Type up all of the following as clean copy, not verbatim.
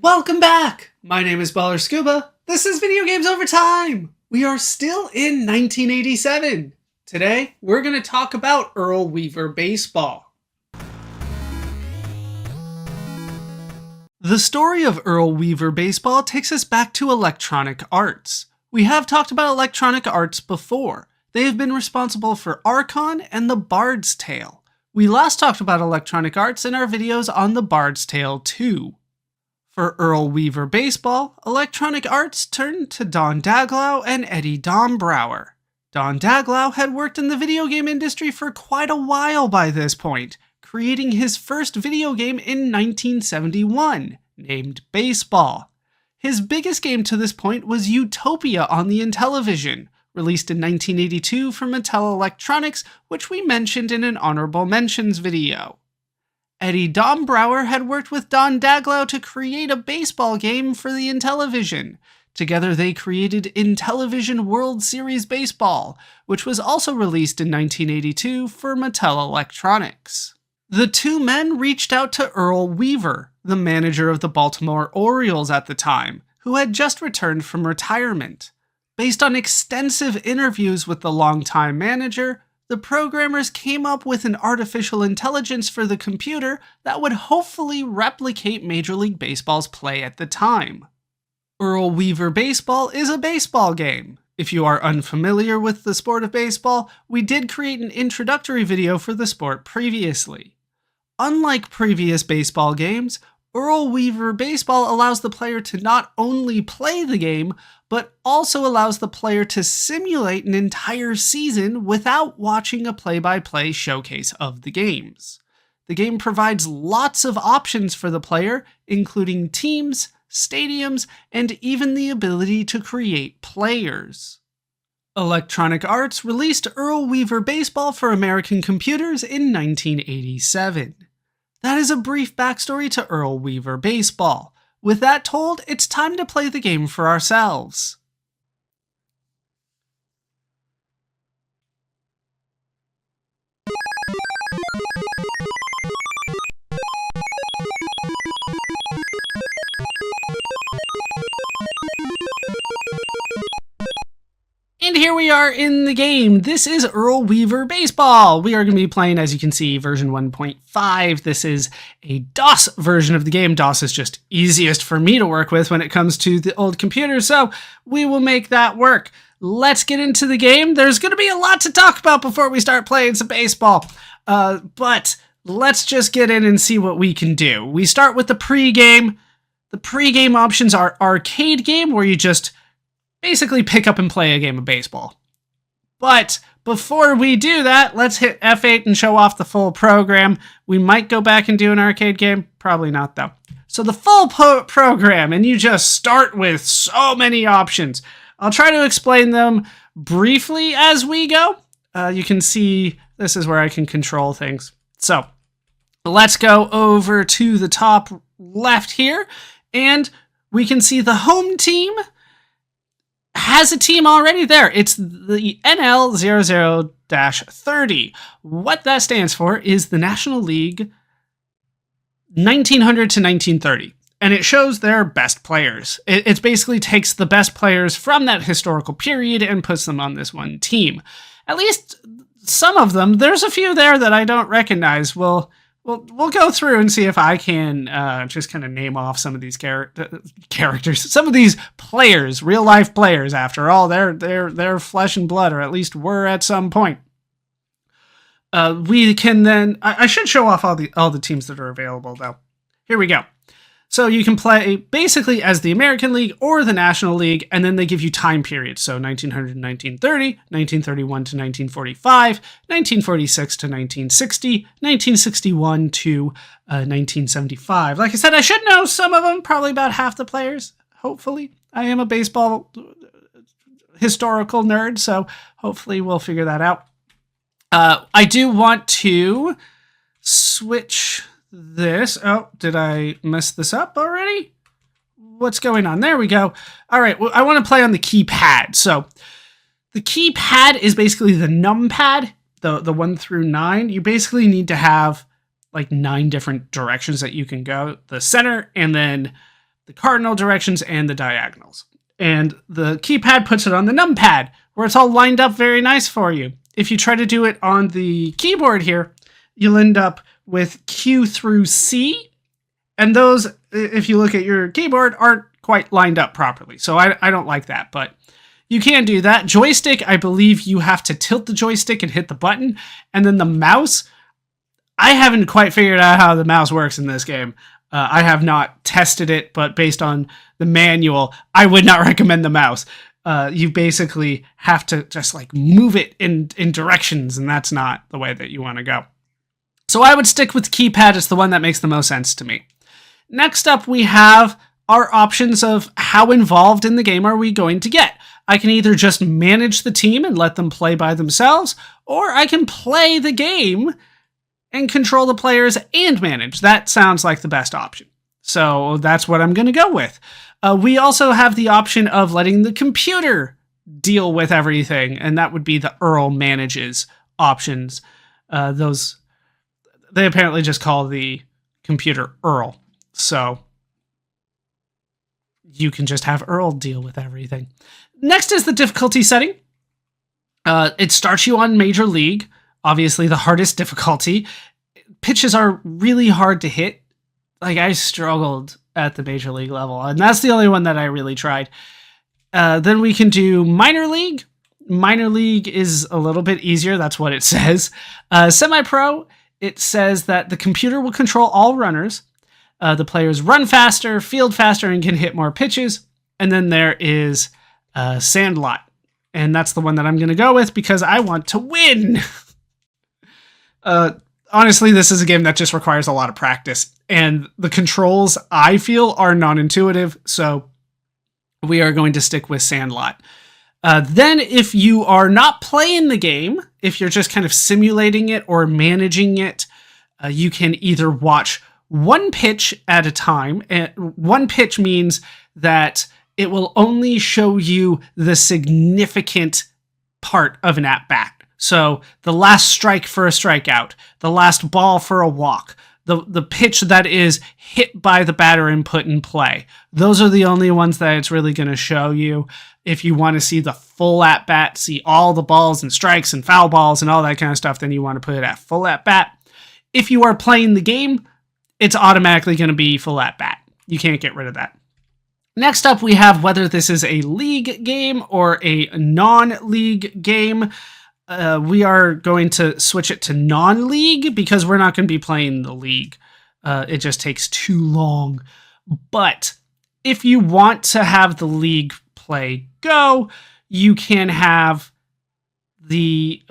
Welcome back! My name is ballerscuba. This is Video Games Over Time! We are still in 1987. Today, we're going to talk about Earl Weaver Baseball. The story of Earl Weaver Baseball takes us back to Electronic Arts. We have talked about Electronic Arts before. They have been responsible for Archon and The Bard's Tale. We last talked about Electronic Arts in our videos on The Bard's Tale 2. For Earl Weaver Baseball, Electronic Arts turned to Don Daglow and Eddie Dombrower. Don Daglow had worked in the video game industry for quite a while by this point, creating his first video game in 1971, named Baseball. His biggest game to this point was Utopia on the Intellivision, released in 1982 from Mattel Electronics, which we mentioned in an Honorable Mentions video. Eddie Dombrower had worked with Don Daglow to create a baseball game for the Intellivision. Together they created Intellivision World Series Baseball, which was also released in 1982 for Mattel Electronics. The two men reached out to Earl Weaver, the manager of the Baltimore Orioles at the time, who had just returned from retirement. Based on extensive interviews with the longtime manager, the programmers came up with an artificial intelligence for the computer that would hopefully replicate Major League Baseball's play at the time. Earl Weaver Baseball is a baseball game. If you are unfamiliar with the sport of baseball, we did create an introductory video for the sport previously. Unlike previous baseball games, Earl Weaver Baseball allows the player to not only play the game, but also allows the player to simulate an entire season without watching a play-by-play showcase of the games. The game provides lots of options for the player, including teams, stadiums, and even the ability to create players. Electronic Arts released Earl Weaver Baseball for American computers in 1987. That is a brief backstory to Earl Weaver Baseball. With that told, it's time to play the game for ourselves. And here we are in the game. This is Earl Weaver Baseball. We are going to be playing, as you can see, version 1.5. This is a DOS version of the game. DOS is just easiest for me to work with when it comes to the old computer, so we will make that work. Let's get into the game. There's going to be a lot to talk about before we start playing some baseball, but let's just get in and see what we can do. We start with the pregame. The pregame options are arcade game, where you just basically pick up and play a game of baseball. But before we do that, let's hit F8 and show off the full program. We might go back and do an arcade game. Probably not, though. So the full program, and you just start with so many options. I'll try to explain them briefly as we go. You can see this is where I can control things. So let's go over to the top left here, and we can see the home team has a team already there. It's the NL00-30. What that stands for is the National League 1900 to 1930. And it shows their best players. It basically takes the best players from that historical period and puts them on this one team. At least some of them. There's a few there that I don't recognize. We'll go through and see if I can just kind of name off some of these characters, some of these players, real life players. After all, they're flesh and blood, or at least were at some point. We can then. I should show off all the teams that are available, though. Here we go. So you can play basically as the American League or the National League, and then they give you time periods. So 1900 to 1930, 1931 to 1945, 1946 to 1960, 1961 to 1975. Like I said, I should know some of them, probably about half the players, hopefully. I am a baseball historical nerd, so hopefully we'll figure that out. I do want to switch this. Oh, did I mess this up already? What's going on? There we go. All right, well, I want to play on the keypad. So the keypad is basically the numpad, the 1 through 9. You basically need to have like 9 different directions that you can go. The center, and then the cardinal directions, and the diagonals. And the keypad puts it on the numpad, where it's all lined up very nice for you. If you try to do it on the keyboard here, you'll end up with Q through C. And those, if you look at your keyboard, aren't quite lined up properly. So I don't like that, but you can do that. Joystick, I believe you have to tilt the joystick and hit the button. And then the mouse, I haven't quite figured out how the mouse works in this game. I have not tested it, but based on the manual, I would not recommend the mouse. You basically have to just like move it in directions, and that's not the way that you want to go. So I would stick with keypad. It's the one that makes the most sense to me. Next up, we have our options of how involved in the game are we going to get. I can either just manage the team and let them play by themselves, or I can play the game and control the players and manage. That sounds like the best option. So that's what I'm going to go with. We also have the option of letting the computer deal with everything, and that would be the Earl manages options. Those, they apparently just call the computer Earl. So you can just have Earl deal with everything. Next is the difficulty setting. It starts you on Major League, obviously the hardest difficulty. Pitches are really hard to hit. Like, I struggled at the Major League level, and that's the only one that I really tried. Then we can do Minor League. Minor League is a little bit easier. That's what it says. Semi-Pro, it says that the computer will control all runners. The players run faster, field faster, and can hit more pitches. And then there is Sandlot. And that's the one that I'm going to go with because I want to win. Honestly, this is a game that just requires a lot of practice. And the controls, I feel, are non-intuitive. So we are going to stick with Sandlot. Then if you are not playing the game, if you're just kind of simulating it or managing it, you can either watch one pitch at a time. And one pitch means that it will only show you the significant part of an at-bat. So the last strike for a strikeout, the last ball for a walk, the pitch that is hit by the batter and put in play. Those are the only ones that it's really going to show you. If you want to see the full at-bat, see all the balls and strikes and foul balls and all that kind of stuff, then you want to put it at full at-bat. If you are playing the game, it's automatically going to be full at-bat. You can't get rid of that. Next up, we have whether this is a league game or a non-league game. We are going to switch it to non-league because we're not going to be playing the league. It just takes too long. But if you want to have the league play go, you can have the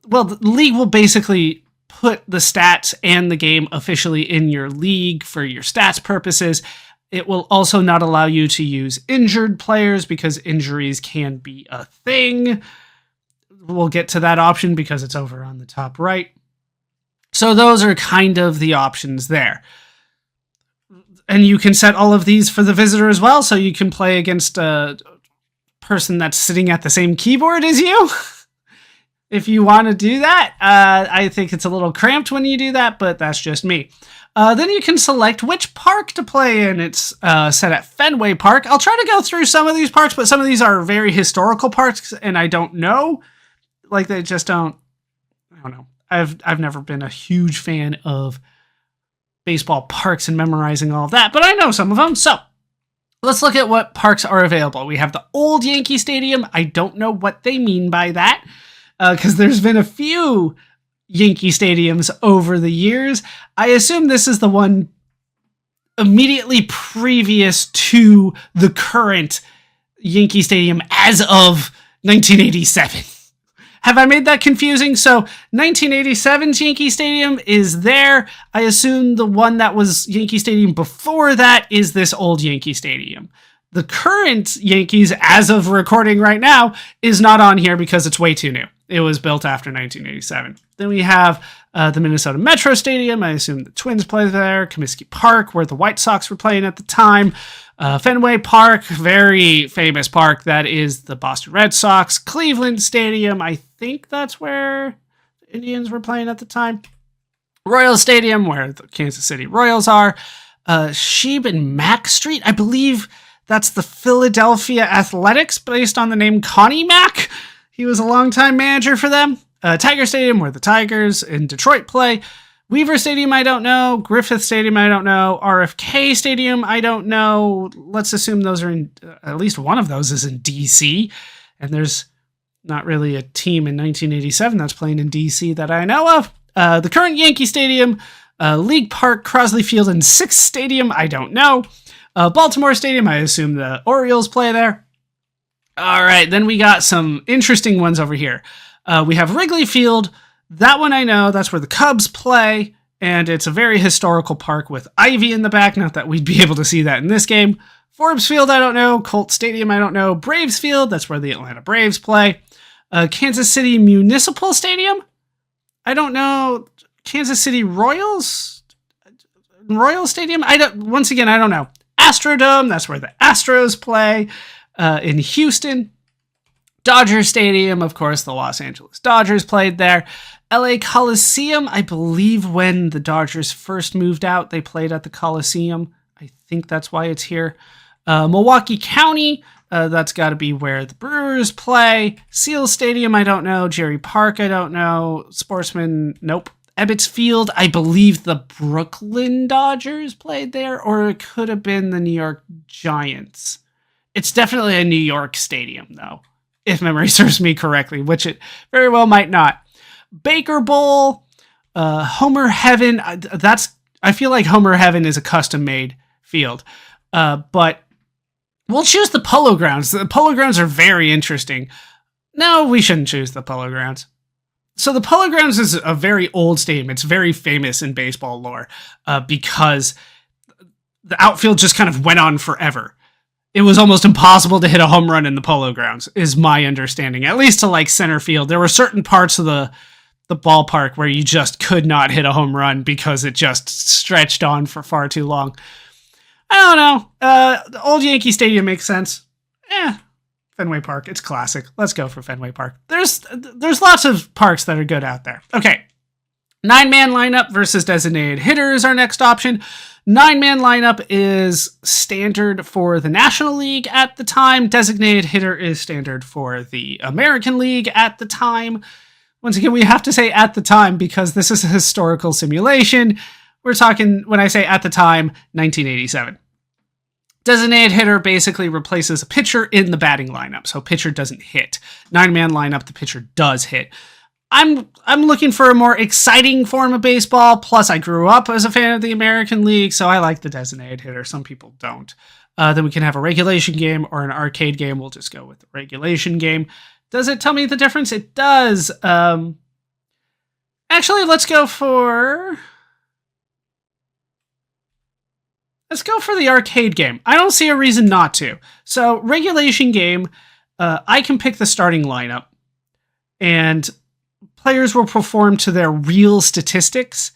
league will basically put the stats and the game officially in your league for your stats purposes. It will also not allow you to use injured players because injuries can be a thing. We'll get to that option because it's over on the top right. So those are kind of the options there. And you can set all of these for the visitor as well, so you can play against a person that's sitting at the same keyboard as you. If you want to do that, I think it's a little cramped when you do that, but that's just me. Then you can select which park to play in. It's set at Fenway Park. I'll try to go through some of these parks, but some of these are very historical parks, and I don't know. Like, they just don't, I don't know. I've never been a huge fan of baseball parks and memorizing all of that, but I know some of them. So let's look at what parks are available. We have the old Yankee Stadium. I don't know what they mean by that because there's been a few Yankee Stadiums over the years. I assume this is the one immediately previous to the current Yankee Stadium as of 1987. Have I made that confusing? So 1987's Yankee Stadium is there. I assume the one that was Yankee Stadium before that is this old Yankee Stadium. The current Yankees, as of recording right now, is not on here because it's way too new. It was built after 1987. Then we have the Minnesota Metro Stadium. I assume the Twins play there. Comiskey Park, where the White Sox were playing at the time. Fenway Park, very famous park. That is the Boston Red Sox. Cleveland Stadium, I think that's where the Indians were playing at the time. Royal Stadium, where the Kansas City Royals are. Sheeb and Mack Street. I believe that's the Philadelphia Athletics, based on the name Connie Mack. He was a longtime manager for them. Tiger Stadium, where the Tigers in Detroit play. Weaver Stadium, I don't know. Griffith Stadium, I don't know. RFK Stadium, I don't know. Let's assume those are in, at least one of those is in DC. And there's not really a team in 1987 that's playing in DC that I know of. The current Yankee Stadium, League Park, Crosley Field, and Sixth Stadium, I don't know. Baltimore Stadium, I assume the Orioles play there. All right, then we got some interesting ones over here. We have Wrigley Field. That one I know, that's where the Cubs play, and it's a very historical park with ivy in the back, not that we'd be able to see that in this game. Forbes Field, I don't know. Colt Stadium, I don't know. Braves Field, that's where the Atlanta Braves play. Kansas City Municipal Stadium, I don't know. Kansas City Royal Stadium, once again, I don't know. Astrodome, that's where the Astros play. In Houston. Dodger Stadium, of course, the Los Angeles Dodgers played there. LA Coliseum, I believe when the Dodgers first moved out, they played at the Coliseum. I think that's why it's here. Milwaukee County, that's got to be where the Brewers play. Seal Stadium, I don't know. Jerry Park, I don't know. Sportsman, nope. Ebbets Field, I believe the Brooklyn Dodgers played there, or it could have been the New York Giants. It's definitely a New York stadium, though, if memory serves me correctly, which it very well might not. Baker Bowl, Homer Heaven. I feel like Homer Heaven is a custom-made field, but we'll choose the Polo Grounds. The Polo Grounds are very interesting. No, we shouldn't choose the Polo Grounds. So the Polo Grounds is a very old stadium. It's very famous in baseball lore because the outfield just kind of went on forever. It was almost impossible to hit a home run in the Polo Grounds, is my understanding, at least to like center field. There were certain parts of the ballpark where you just could not hit a home run because it just stretched on for far too long. I don't know. The old Yankee Stadium makes sense. Fenway Park. It's classic. Let's go for Fenway Park. There's lots of parks that are good out there. Okay. 9-man lineup versus designated hitter is our next option. 9-man lineup is standard for the National League at the time. Designated hitter is standard for the American League at the time. Once again, we have to say at the time because this is a historical simulation. We're talking, when I say at the time, 1987. Designated hitter basically replaces a pitcher in the batting lineup, so pitcher doesn't hit. 9-man lineup, the pitcher does hit. I'm looking for a more exciting form of baseball, plus I grew up as a fan of the American League, so I like the designated hitter. Some people don't. Then we can have a regulation game or an arcade game. We'll just go with the regulation game. Does it tell me the difference? It does. Actually, let's go for the arcade game. I don't see a reason not to. So, regulation game, I can pick the starting lineup, and players will perform to their real statistics,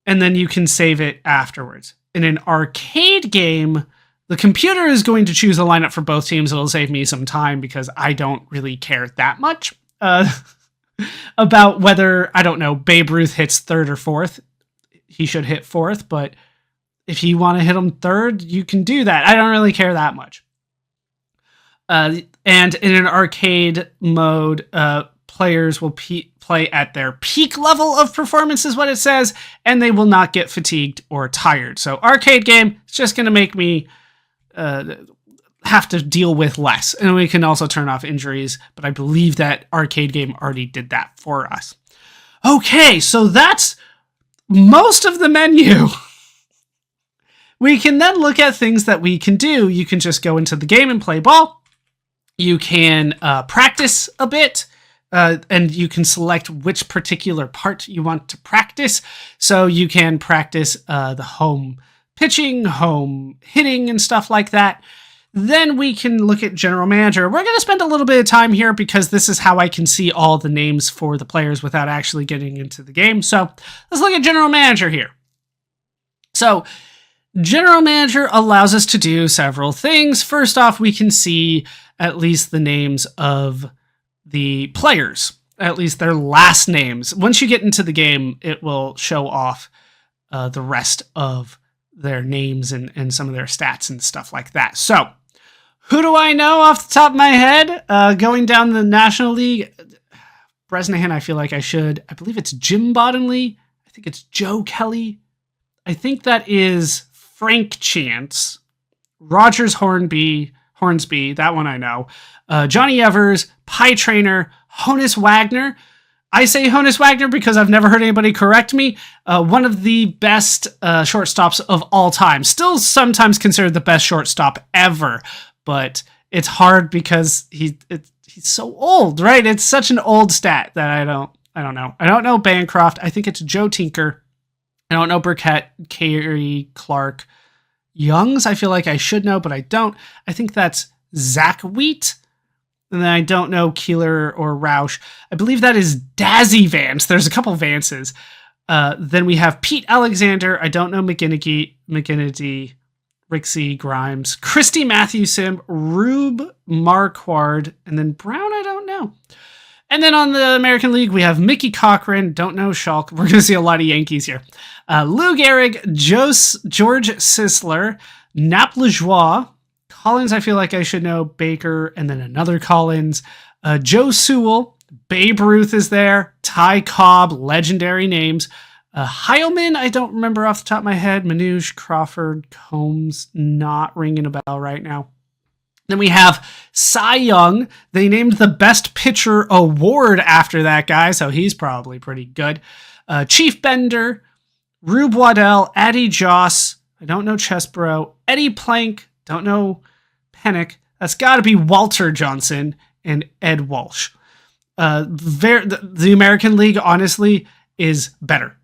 and then you can save it afterwards. In an arcade game, the computer is going to choose a lineup for both teams. It'll save me some time because I don't really care that much about whether, I don't know, Babe Ruth hits third or fourth. He should hit fourth, but if you want to hit him third, you can do that. I don't really care that much. And in an arcade mode, players will play at their peak level of performance is what it says, and they will not get fatigued or tired. So arcade game, it's just going to make me have to deal with less. And we can also turn off injuries, but I believe that arcade game already did that for us. Okay, so that's most of the menu. We can then look at things that we can do. You can just go into the game and play ball. You can practice a bit, and you can select which particular part you want to practice. So you can practice the home pitching, home hitting, and stuff like that. Then we can look at General Manager. We're going to spend a little bit of time here because this is how I can see all the names for the players without actually getting into the game. So let's look at General Manager here. So General Manager allows us to do several things. First off, we can see at least the names of the players, at least their last names. Once you get into the game, it will show off the rest of their names and some of their stats and stuff like that. So, who do I know off the top of my head? Going down the National League, Bresnahan, I feel like I should. I believe it's Jim Bottomley. I think it's Joe Kelly. I think that is Frank Chance. Rogers Hornsby, that one I know. Johnny Evers, Pie Trainer, Honus Wagner. I say Honus Wagner because I've never heard anybody correct me. One of the best shortstops of all time. Still sometimes considered the best shortstop ever, but it's hard because he's so old, right? It's such an old stat that I don't know. I don't know Bancroft. I think it's Joe Tinker. I don't know Burkett, Carey, Clark. Youngs, I feel like I should know, but I don't. I think that's Zach Wheat. And then I don't know Keeler or Roush. I believe that is Dazzy Vance. There's a couple Vances. Then we have Pete Alexander. I don't know McGinnity, Rixie Grimes, Christy Mathewson, Rube Marquard, and then Brown, I don't know. And then on the American League, we have Mickey Cochran. Don't know Schalk. We're going to see a lot of Yankees here. Lou Gehrig, George Sisler, Nap Lajoie, Collins, I feel like I should know, Baker, and then another Collins. Joe Sewell, Babe Ruth is there, Ty Cobb, legendary names. Heilman, I don't remember off the top of my head. Manouche, Crawford, Combs, not ringing a bell right now. Then we have Cy Young. They named the Best Pitcher Award after that guy, so he's probably pretty good. Chief Bender, Rube Waddell, Addie Joss, I don't know Chesborough, Eddie Plank, don't know Pennick. That's got to be Walter Johnson and Ed Walsh. The American League, honestly, is better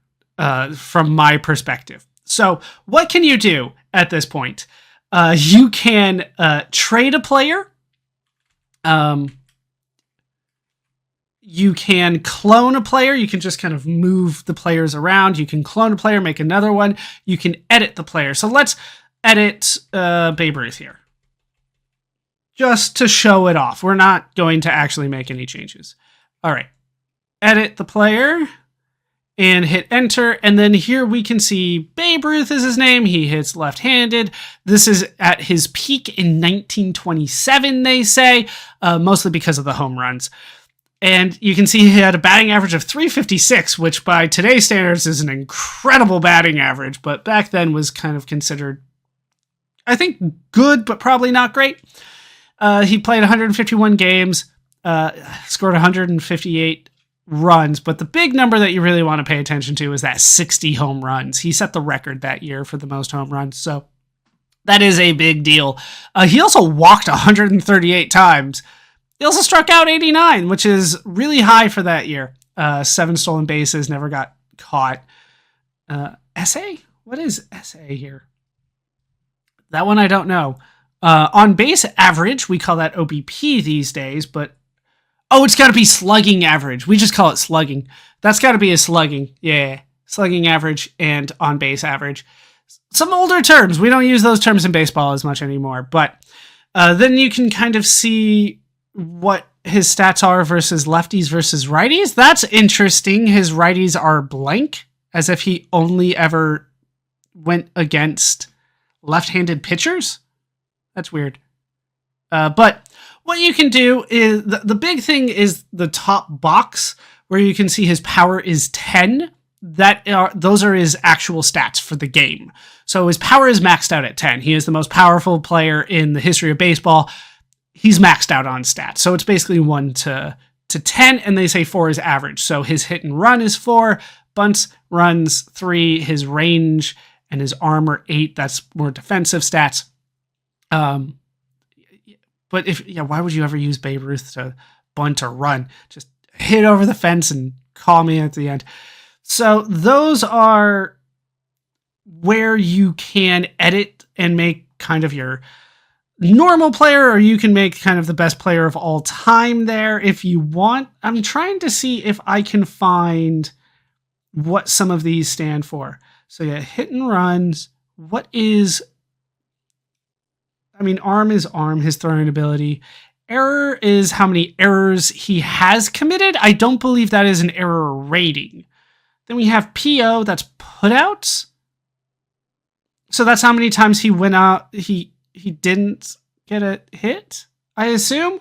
from my perspective. So what can you do at this point? You can trade a player. You can clone a player. You can just kind of move the players around. You can clone a player, make another one. You can edit the player. So let's edit Babe Ruth here, just to show it off. We're not going to actually make any changes. All right. Edit the player and hit enter. And then here we can see Babe Ruth is his name. He hits left-handed. This is at his peak in 1927, they say, mostly because of the home runs. And you can see he had a batting average of 356, which by today's standards is an incredible batting average, but back then was kind of considered, I think, good, but probably not great. He played 151 games, scored 158 runs, but the big number that you really want to pay attention to is that 60 home runs. He set the record that year for the most home runs, so that is a big deal. He also walked 138 times. He also struck out 89, which is really high for that year. 7 stolen bases, never got caught. SA? What is SA here? That one I don't know. On base average, we call that OBP these days, but it's got to be slugging average. We just call it slugging. That's got to be a slugging. Yeah, slugging average and on base average. Some older terms. We don't use those terms in baseball as much anymore, but then you can kind of see what his stats are versus lefties versus righties. That's interesting. His righties are blank, as if he only ever went against left-handed pitchers. That's weird. But what you can do is, the big thing is the top box where you can see his power is 10. Those are his actual stats for the game. So his power is maxed out at 10. He is the most powerful player in the history of baseball. He's maxed out on stats. So it's basically 1 to 10, and they say 4 is average. So his hit and run is 4, bunts, runs 3, his range and his arm are 8. That's more defensive stats. But why would you ever use Babe Ruth to bunt or run? Just hit over the fence and call me at the end. So those are where you can edit and make kind of your normal player, or you can make kind of the best player of all time there if you want. I'm trying to see if I can find what some of these stand for. So hit and runs. What is... arm is arm, his throwing ability. Error is how many errors he has committed. I don't believe that is an error rating. Then we have PO, that's putouts. So that's how many times he went out. He didn't get a hit, I assume.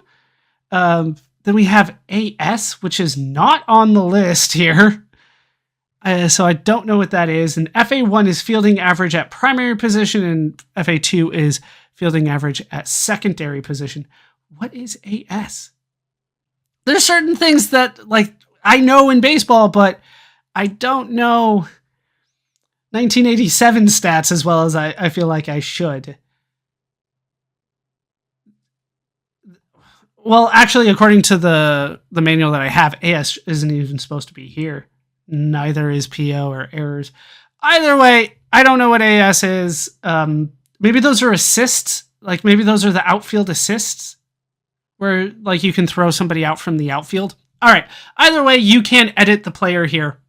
Then we have AS, which is not on the list here. So I don't know what that is. And FA1 is fielding average at primary position, and FA2 is fielding average at secondary position. What is AS? There's certain things that like I know in baseball, but I don't know 1987 stats as well as I feel like I should. Well, actually, according to the manual that I have, AS isn't even supposed to be here. Neither is PO or errors. Either way, I don't know what AS is. Maybe those are assists. Like maybe those are the outfield assists where like you can throw somebody out from the outfield. All right. Either way, you can edit the player here.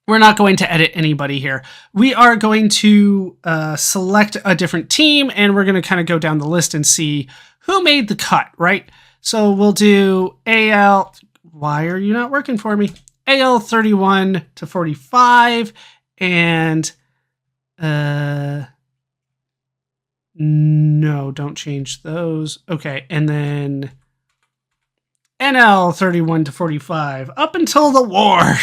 We're not going to edit anybody here. We are going to select a different team, and we're going to kind of go down the list and see who made the cut, right? So we'll do AL. Why are you not working for me? AL 31 to 45, and no, don't change those. Okay, and then NL 31 to 45 up until the war.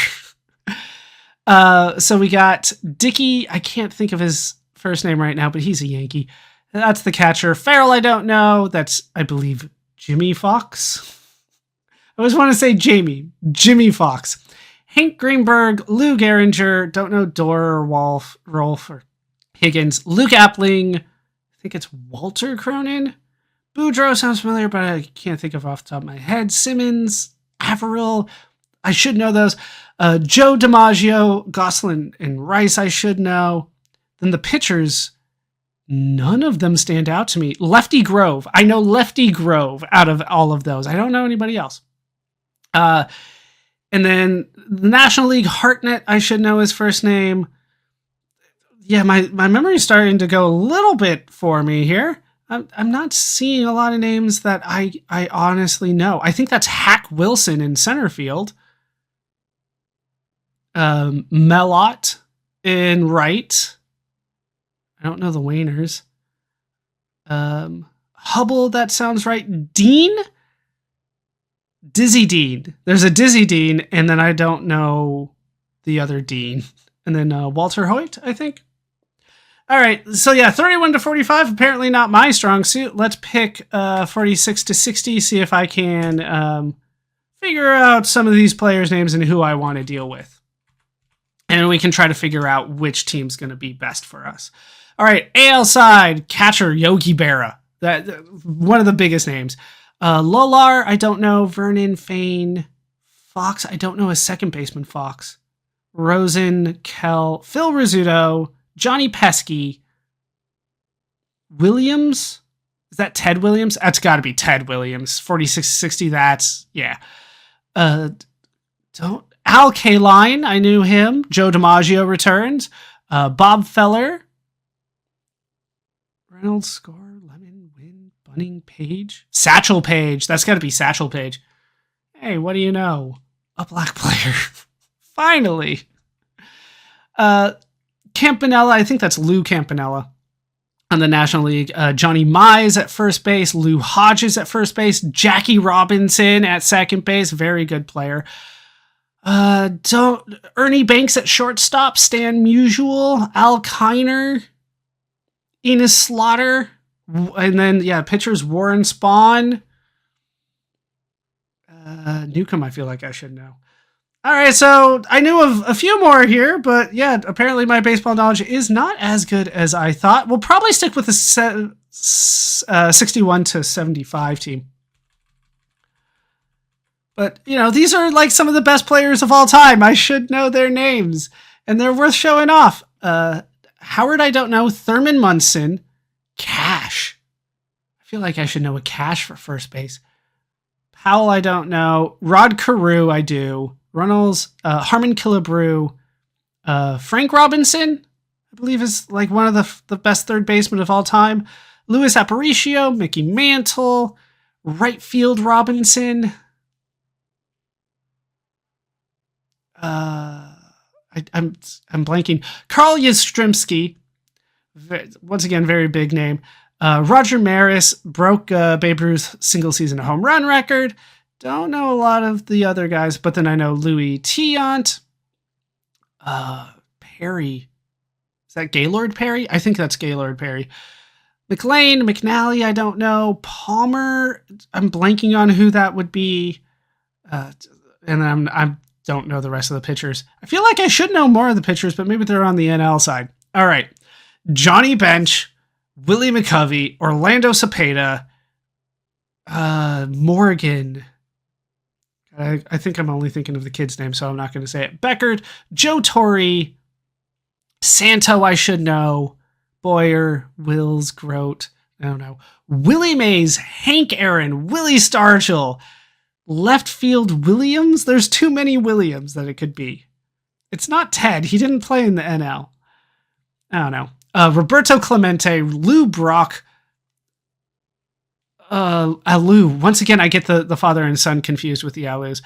So we got Dickey. I can't think of his first name right now, but he's a Yankee. That's the catcher. Farrell, I don't know. That's, I believe, Jimmy Fox. I always want to say Jimmy Fox. Hank Greenberg, Lou Gehringer, don't know Dorr or Rolf or Higgins. Luke Appling, I think it's Walter Cronin. Boudreaux sounds familiar, but I can't think of off the top of my head. Simmons, Averill, I should know those. Joe DiMaggio, Gosselin, and Rice, I should know. Then the pitchers, none of them stand out to me. Lefty Grove, I know Lefty Grove out of all of those. I don't know anybody else. And then the National League, Hartnett, I should know his first name. Yeah, my memory's starting to go a little bit for me here. I'm not seeing a lot of names that I honestly know. I think that's Hack Wilson in center field. Melott in right. I don't know the Wainers. Hubble, that sounds right. Dean? Dizzy Dean. There's a Dizzy Dean, and then I don't know the other Dean. And then Walter Hoyt, I think. All right, so yeah, 31 to 45, apparently not my strong suit. Let's pick 46 to 60, see if I can figure out some of these players' names and who I want to deal with. And we can try to figure out which team's going to be best for us. All right, AL side, catcher Yogi Berra. That one of the biggest names. Lolar, I don't know. Vernon Fane. Fox, I don't know his second baseman, Fox. Rosen, Kell, Phil Rizzuto, Johnny Pesky, Williams. Is that Ted Williams? That's got to be Ted Williams. 46-60, that's, yeah. Al Kaline, I knew him. Joe DiMaggio returns. Bob Feller. Reynolds, Score, Lemon, Wynn, Bunning, Page. Satchel Paige. That's got to be Satchel Paige. Hey, what do you know? A black player. Finally. Campanella, I think that's Lou Campanella on the National League. Johnny Mize at first base. Lou Hodges at first base. Jackie Robinson at second base. Very good player. Ernie Banks at shortstop. Stan Musial. Al Kiner. Enos Slaughter. And then, yeah, pitchers Warren Spahn. Newcomb, I feel like I should know. All right, so I knew of a few more here, but yeah, apparently my baseball knowledge is not as good as I thought. We'll probably stick with the 61 to 75 team. But, you know, these are like some of the best players of all time. I should know their names, and they're worth showing off. Howard, I don't know. Thurman Munson. Cash. I feel like I should know a Cash for first base. Powell, I don't know. Rod Carew, I do. Runnels, Harmon Killebrew, Frank Robinson, I believe is like one of the best third basemen of all time. Luis Aparicio, Mickey Mantle, right field Robinson. I'm blanking. Carl Yastrzemski, once again, very big name. Roger Maris broke Babe Ruth's single season home run record. Don't know a lot of the other guys, but then I know Louis Tiant. Perry. Is that Gaylord Perry? I think that's Gaylord Perry. McLean, McNally, I don't know. Palmer, I'm blanking on who that would be. And I don't know the rest of the pitchers. I feel like I should know more of the pitchers, but maybe they're on the NL side. All right. Johnny Bench, Willie McCovey, Orlando Cepeda, Morgan. I think I'm only thinking of the kid's name, so I'm not going to say it. Beckert, Joe Torre, Santo, I should know. Boyer, Wills, Grote, I don't know. Willie Mays, Hank Aaron, Willie Stargell, left field Williams. There's too many Williams that it could be. It's not Ted. He didn't play in the NL. I don't know. Roberto Clemente, Lou Brock, Alou. Once again, I get the father and son confused with the Alous.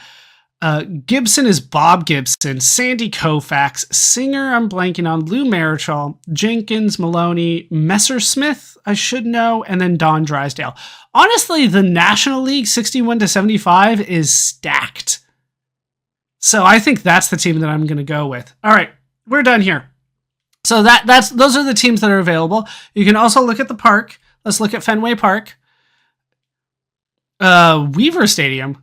Gibson is Bob Gibson, Sandy Koufax, Singer, I'm blanking on, Lou Marichal, Jenkins, Maloney, Messersmith, I should know, and then Don Drysdale. Honestly, the National League 61-75 is stacked. So I think that's the team that I'm going to go with. All right, we're done here. So those are the teams that are available. You can also look at the park. Let's look at Fenway Park. Weaver Stadium.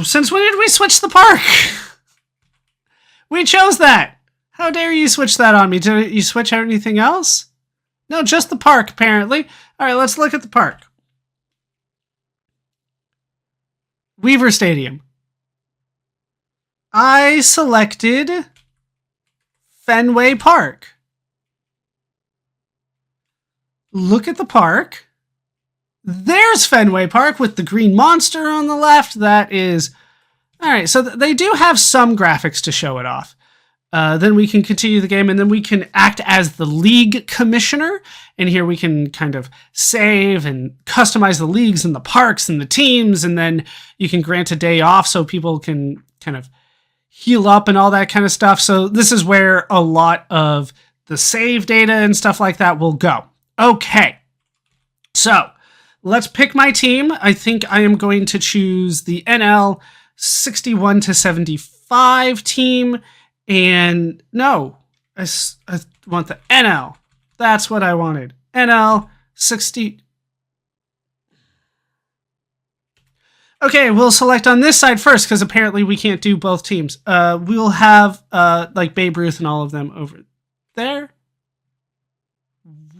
Since when did we switch the park? We chose that. How dare you switch that on me? Did you switch out anything else? No, just the park, apparently. All right, let's look at the park. Weaver Stadium. I selected Fenway Park. Look at the park. There's Fenway Park with the green monster on the left. That is... All right, so they do have some graphics to show it off. Then we can continue the game, and then we can act as the league commissioner. And here we can kind of save and customize the leagues and the parks and the teams. And then you can grant a day off so people can kind of heal up and all that kind of stuff. So this is where a lot of the save data and stuff like that will go. Okay, so let's pick my team. I think I am going to choose the NL 61-75 team. And no, I want the NL. That's what I wanted. NL 60. Okay, we'll select on this side first because apparently we can't do both teams. We'll have like Babe Ruth and all of them over there.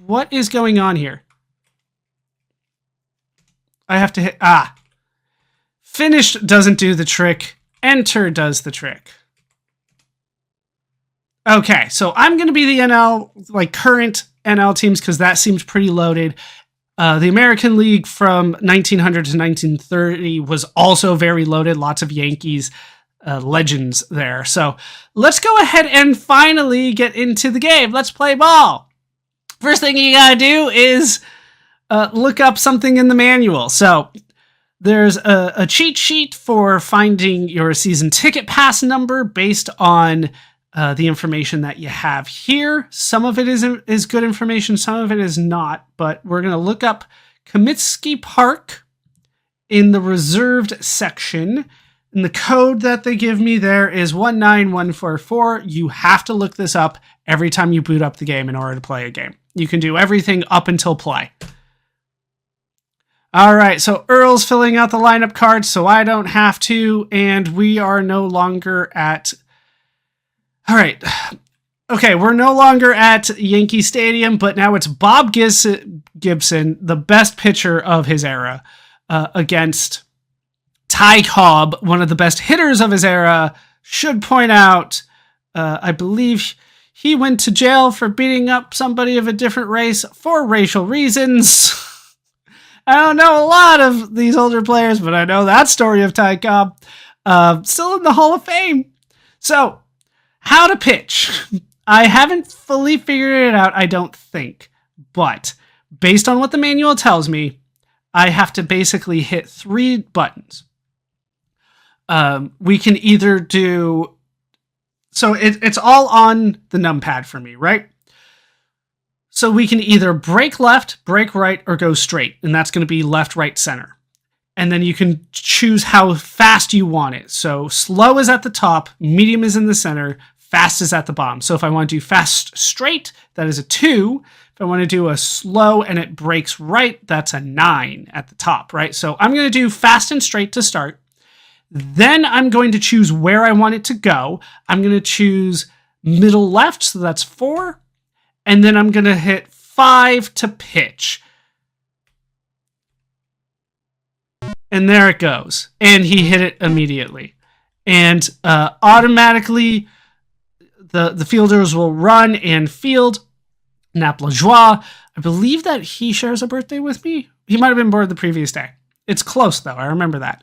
What is going on here? I have to hit... Finished doesn't do the trick. Enter does the trick. Okay, so I'm going to be the NL, like current NL teams, because that seems pretty loaded. The American League from 1900 to 1930 was also very loaded. Lots of Yankees legends there. So let's go ahead and finally get into the game. Let's play ball. First thing you got to do is look up something in the manual. So there's a cheat sheet for finding your season ticket pass number based on the information that you have here. Some of it is good information, some of it is not, but we're going to look up Comiskey Park in the reserved section. And the code that they give me there is 19144. You have to look this up every time you boot up the game in order to play a game. You can do everything up until play. All right, so Earl's filling out the lineup cards, so I don't have to, and we are no longer at... All right. Okay, we're no longer at Yankee Stadium, but now it's Bob Gibson, the best pitcher of his era, against Ty Cobb, one of the best hitters of his era. Should point out, I believe he went to jail for beating up somebody of a different race for racial reasons. I don't know a lot of these older players, but I know that story of Ty Cobb. Still in the Hall of Fame. So, how to pitch. I haven't fully figured it out, I don't think. But based on what the manual tells me, I have to basically hit 3 buttons. We can either do... So it's all on the numpad for me, right? So we can either break left, break right, or go straight. And that's going to be left, right, center. And then you can choose how fast you want it. So slow is at the top, medium is in the center, fast is at the bottom. So if I want to do fast straight, that is a 2. If I want to do a slow and it breaks right, that's a 9 at the top, right? So I'm going to do fast and straight to start. Then I'm going to choose where I want it to go. I'm going to choose middle left, so that's 4. And then I'm going to hit 5 to pitch. And there it goes. And he hit it immediately. And automatically, the fielders will run and field. Nap la joie. I believe that he shares a birthday with me. He might have been born the previous day. It's close, though. I remember that.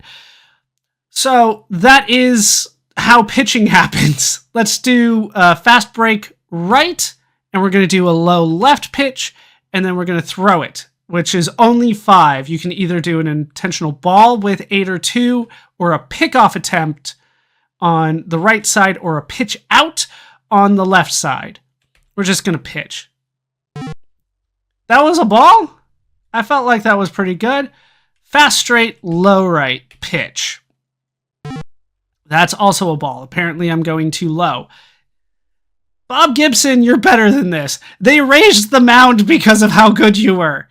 So that is how pitching happens. Let's do a fast break right. And we're going to do a low left pitch. And then we're going to throw it, which is only 5. You can either do an intentional ball with 8 or 2, or a pickoff attempt on the right side, or a pitch out on the left side. We're just going to pitch. That was a ball? I felt like that was pretty good. Fast straight, low right pitch. That's also a ball. Apparently I'm going too low. Bob Gibson, you're better than this. They raised the mound because of how good you were.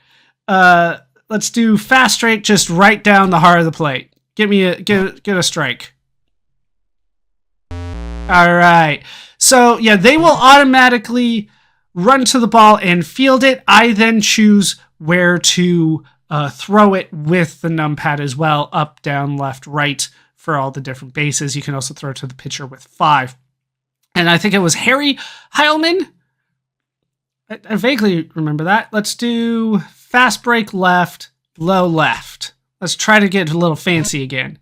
Let's do fast straight, just right down the heart of the plate. Get a strike. All right. So yeah, they will automatically run to the ball and field it. I then choose where to throw it with the numpad as well, up, down, left, right, for all the different bases. You can also throw to the pitcher with 5. And I think it was Harry Heilman. I vaguely remember that. Let's do fast break left, low left. Let's try to get a little fancy again.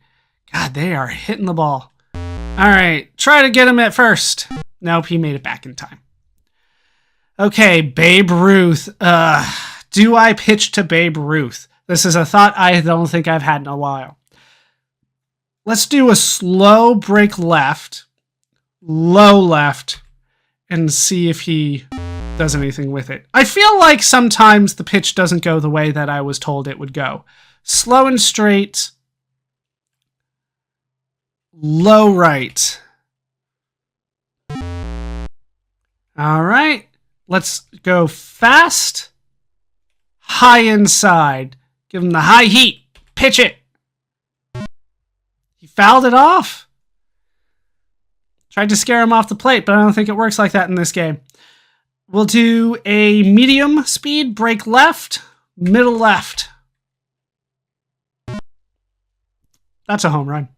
God, they are hitting the ball. All right, try to get him at first. Nope, he made it back in time. Okay, Babe Ruth. Do I pitch to Babe Ruth? This is a thought I don't think I've had in a while. Let's do a slow break left, low left, and see if he does anything with it. I feel like sometimes the pitch doesn't go the way that I was told it would go. Slow and straight, low right. All right, let's go fast, high inside. Give him the high heat. Pitch it. He fouled it off. Tried to scare him off the plate, but I don't think it works like that in this game. We'll do a medium speed break left, middle left. That's a home run.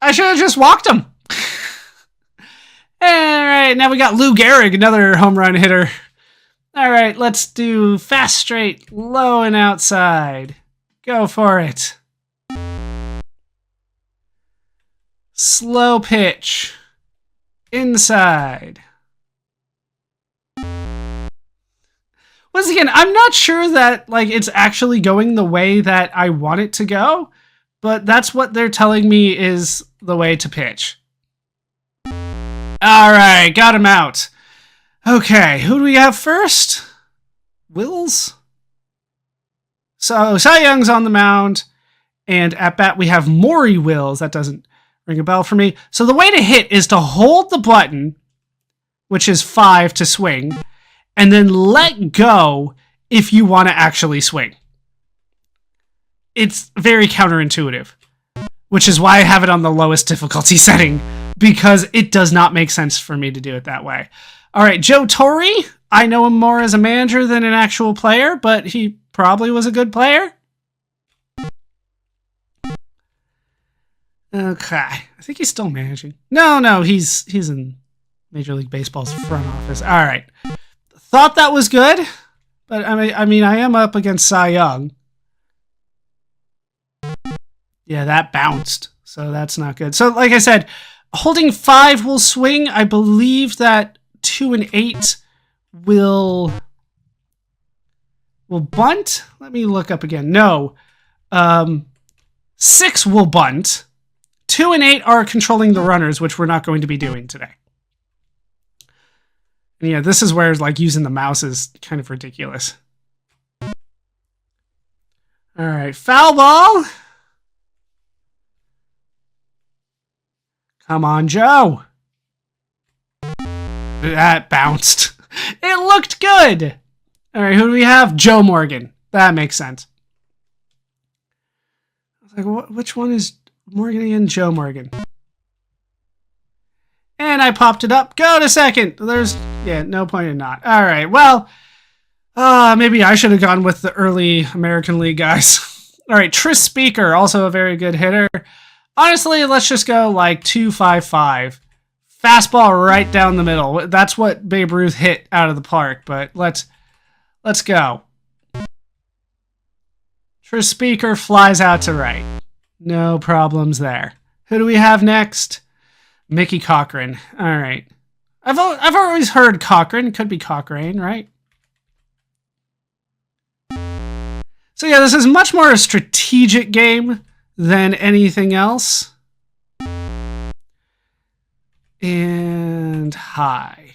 I should have just walked him. All right, now we got Lou Gehrig, another home run hitter. All right, let's do fast straight, low and outside. Go for it. Slow pitch. Inside. Once again, I'm not sure that it's actually going the way that I want it to go, but that's what they're telling me is the way to pitch. All right, got him out. Okay, who do we have first? Wills? So Cy Young's on the mound, and at bat we have Maury Wills. That doesn't ring a bell for me. So the way to hit is to hold the button, which is 5 to swing, and then let go if you want to actually swing. It's very counterintuitive, which is why I have it on the lowest difficulty setting, because it does not make sense for me to do it that way. All right, Joe Torre. I know him more as a manager than an actual player, but he probably was a good player. Okay, I think he's still managing. No, he's in Major League Baseball's front office. All right, thought that was good, but I mean, I am up against Cy Young. Yeah, that bounced, so that's not good. So, like I said, holding 5 will swing. I believe that 2 and 8 will bunt. Let me look up again. No, 6 will bunt. 2 and 8 are controlling the runners, which we're not going to be doing today. And yeah, this is where like using the mouse is kind of ridiculous. All right, foul ball. Come on, Joe. That bounced. It looked good. All right, who do we have? Joe Morgan. That makes sense. I was like, which one is Morgan again? Joe Morgan. And I popped it up. Go to second. Yeah, no point in not. All right, well, maybe I should have gone with the early American League guys. All right, Tris Speaker, also a very good hitter. Honestly, let's just go like 2.55. Fastball right down the middle. That's what Babe Ruth hit out of the park, but let's go. Tris Speaker flies out to right. No problems there. Who do we have next? Mickey Cochran. All right. I've always heard Cochran. Could be Cochrane, right? So yeah, this is much more a strategic game than anything else. And high.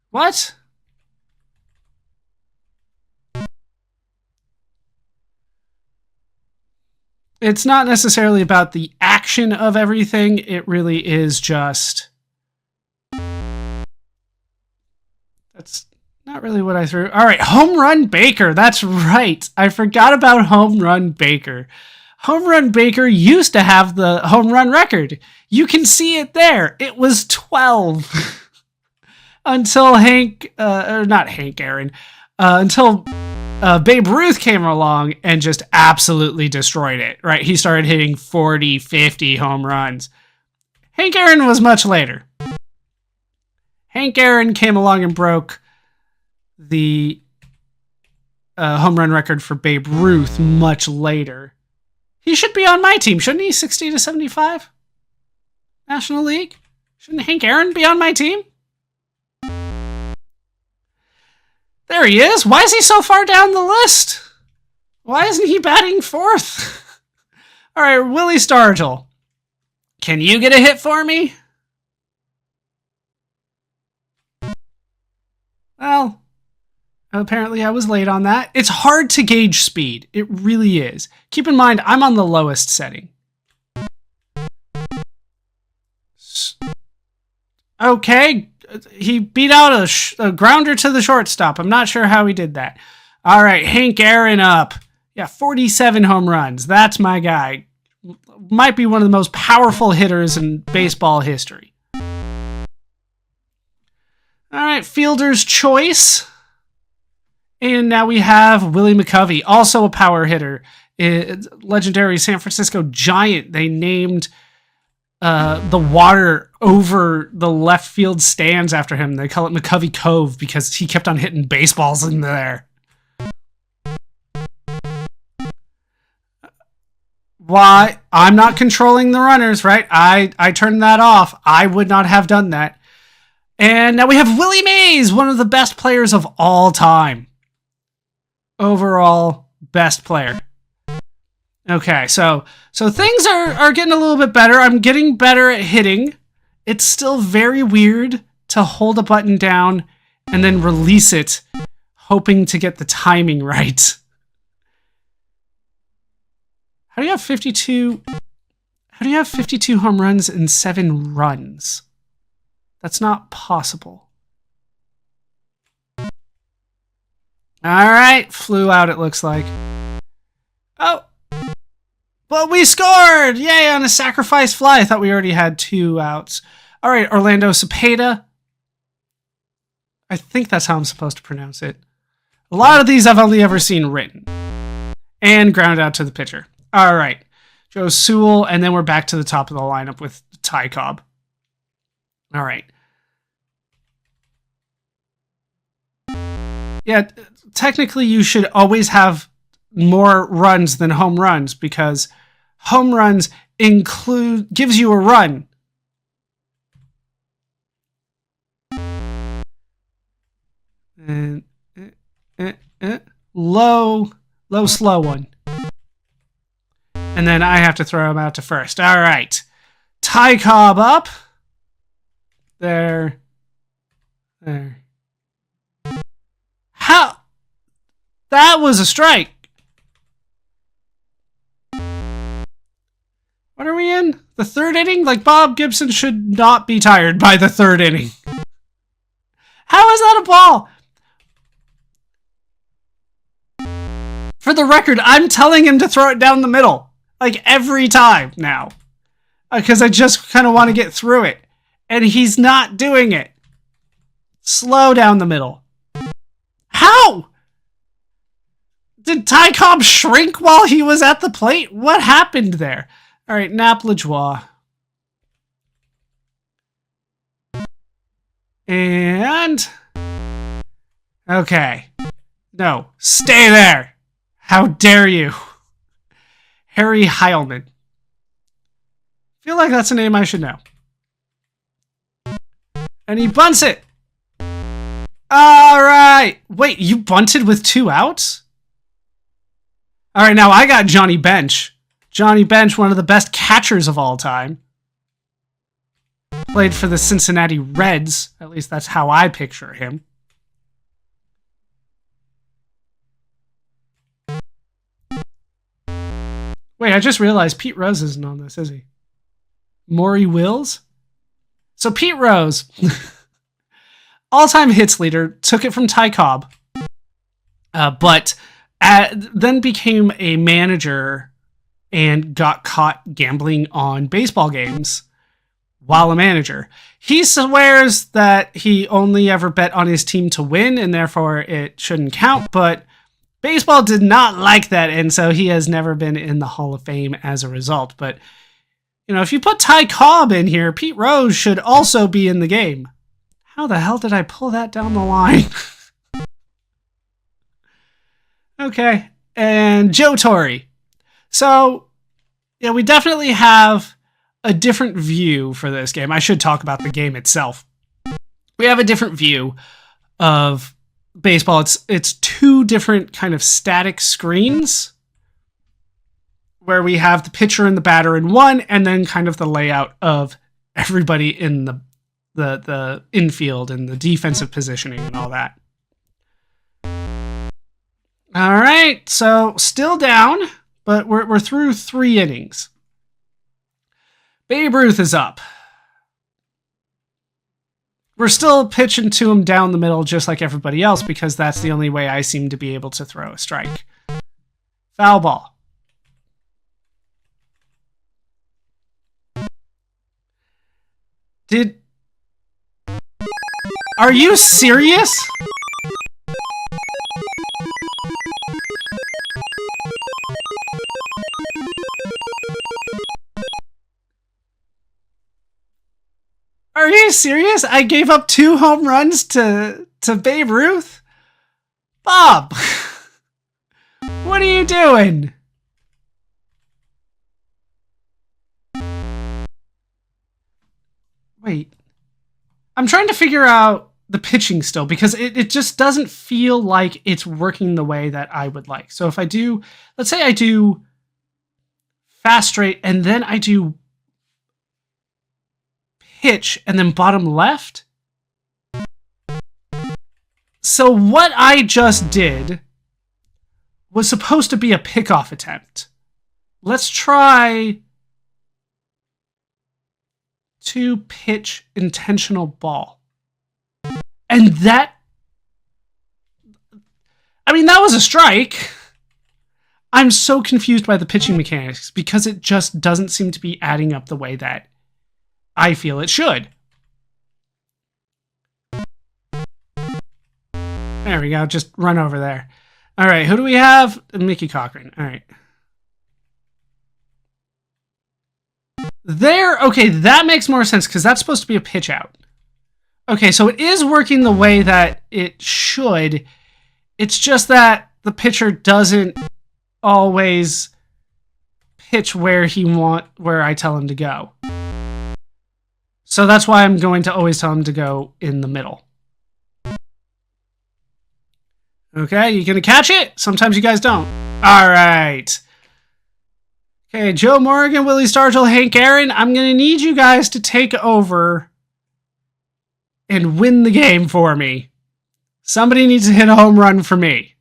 What? It's not necessarily about the action of everything. It really is just... That's not really what I threw. All right, Home Run Baker. That's right. I forgot about Home Run Baker. Home Run Baker used to have the home run record. You can see it there. It was 12. Until until Babe Ruth came along and just absolutely destroyed it, right? He started hitting 40, 50 home runs. Hank Aaron was much later. Hank Aaron came along and broke the home run record for Babe Ruth much later. He should be on my team, shouldn't he? 60 to 75? National League? Shouldn't Hank Aaron be on my team? There he is. Why is he so far down the list? Why isn't he batting fourth? All right, Willie Stargell. Can you get a hit for me? Well, apparently I was late on that. It's hard to gauge speed. It really is. Keep in mind, I'm on the lowest setting. Okay, he beat out a grounder to the shortstop. I'm not sure how he did that. All right, Hank Aaron up. Yeah, 47 home runs. That's my guy. Might be one of the most powerful hitters in baseball history. All right, fielder's choice. And now we have Willie McCovey, also a power hitter. Legendary San Francisco Giant. They named the water over the left field stands after him. They call it McCovey Cove because he kept on hitting baseballs in there. Why? I'm not controlling the runners, right? I turned that off. I would not have done that. And now we have Willie Mays, one of the best players of all time. Overall, best player. Okay, so things are getting a little bit better. I'm getting better at hitting. It's still very weird to hold a button down and then release it, hoping to get the timing right. How do you have 52? How do you have 52 home runs and 7 runs? That's not possible. All right, flew out, it looks like. Oh, but we scored! Yay, on a sacrifice fly. I thought we already had 2 outs. All right, Orlando Cepeda. I think that's how I'm supposed to pronounce it. A lot of these I've only ever seen written. And ground out to the pitcher. All right, Joe Sewell, and then we're back to the top of the lineup with Ty Cobb. All right. Yeah, technically you should always have more runs than home runs because home runs gives you a run. And low, slow one. And then I have to throw him out to first. All right. Ty Cobb up. There. How? That was a strike. What are we in? The third inning? Like, Bob Gibson should not be tired by the third inning. How is that a ball? For the record, I'm telling him to throw it down the middle. Like, every time now. Because I just kind of want to get through it. And he's not doing it. Slow down the middle. How? Did Ty Cobb shrink while he was at the plate? What happened there? All right, Nap LaJoie. And... okay. No, stay there. How dare you? Harry Heilman. Feel like that's a name I should know. And he bunts it. All right. Wait, you bunted with 2 outs? All right, now I got Johnny Bench. Johnny Bench, one of the best catchers of all time. Played for the Cincinnati Reds. At least that's how I picture him. Wait, I just realized Pete Rose isn't on this, is he? Maury Wills? So Pete Rose, all-time hits leader, took it from Ty Cobb, but then became a manager and got caught gambling on baseball games while a manager. He swears that he only ever bet on his team to win, and therefore it shouldn't count, but baseball did not like that, and so he has never been in the Hall of Fame as a result. But, you know, if you put Ty Cobb in here, Pete Rose should also be in the game. How the hell did I pull that down the line? Okay, and Joe Torre. So, yeah, we definitely have a different view for this game. I should talk about the game itself. We have a different view of baseball. It's 2 different kind of static screens where we have the pitcher and the batter in one, and then kind of the layout of everybody in the infield and the defensive positioning and all that. All right, so still down, but we're through 3 innings. Babe Ruth is up. We're still pitching to him down the middle just like everybody else because that's the only way I seem to be able to throw a strike. Foul ball. Are you serious? Are you serious? I gave up 2 home runs to Babe Ruth? Bob! What are you doing? Wait. I'm trying to figure out the pitching still because it just doesn't feel like it's working the way that I would like. So if I do, let's say I do fast straight and then I do pitch and then bottom left. So what I just did was supposed to be a pickoff attempt. Let's try to pitch intentional ball. And that, I mean, that was a strike. I'm so confused by the pitching mechanics because it just doesn't seem to be adding up the way that I feel it should. There we go. Just run over there. All right. Who do we have? Mickey Cochran. All right. There. Okay. That makes more sense because that's supposed to be a pitch out. Okay. So it is working the way that it should. It's just that the pitcher doesn't always pitch where I tell him to go. So that's why I'm going to always tell him to go in the middle. Okay, you gonna catch it? Sometimes you guys don't. All right. Okay, Joe Morgan, Willie Stargell, Hank Aaron, I'm going to need you guys to take over and win the game for me. Somebody needs to hit a home run for me.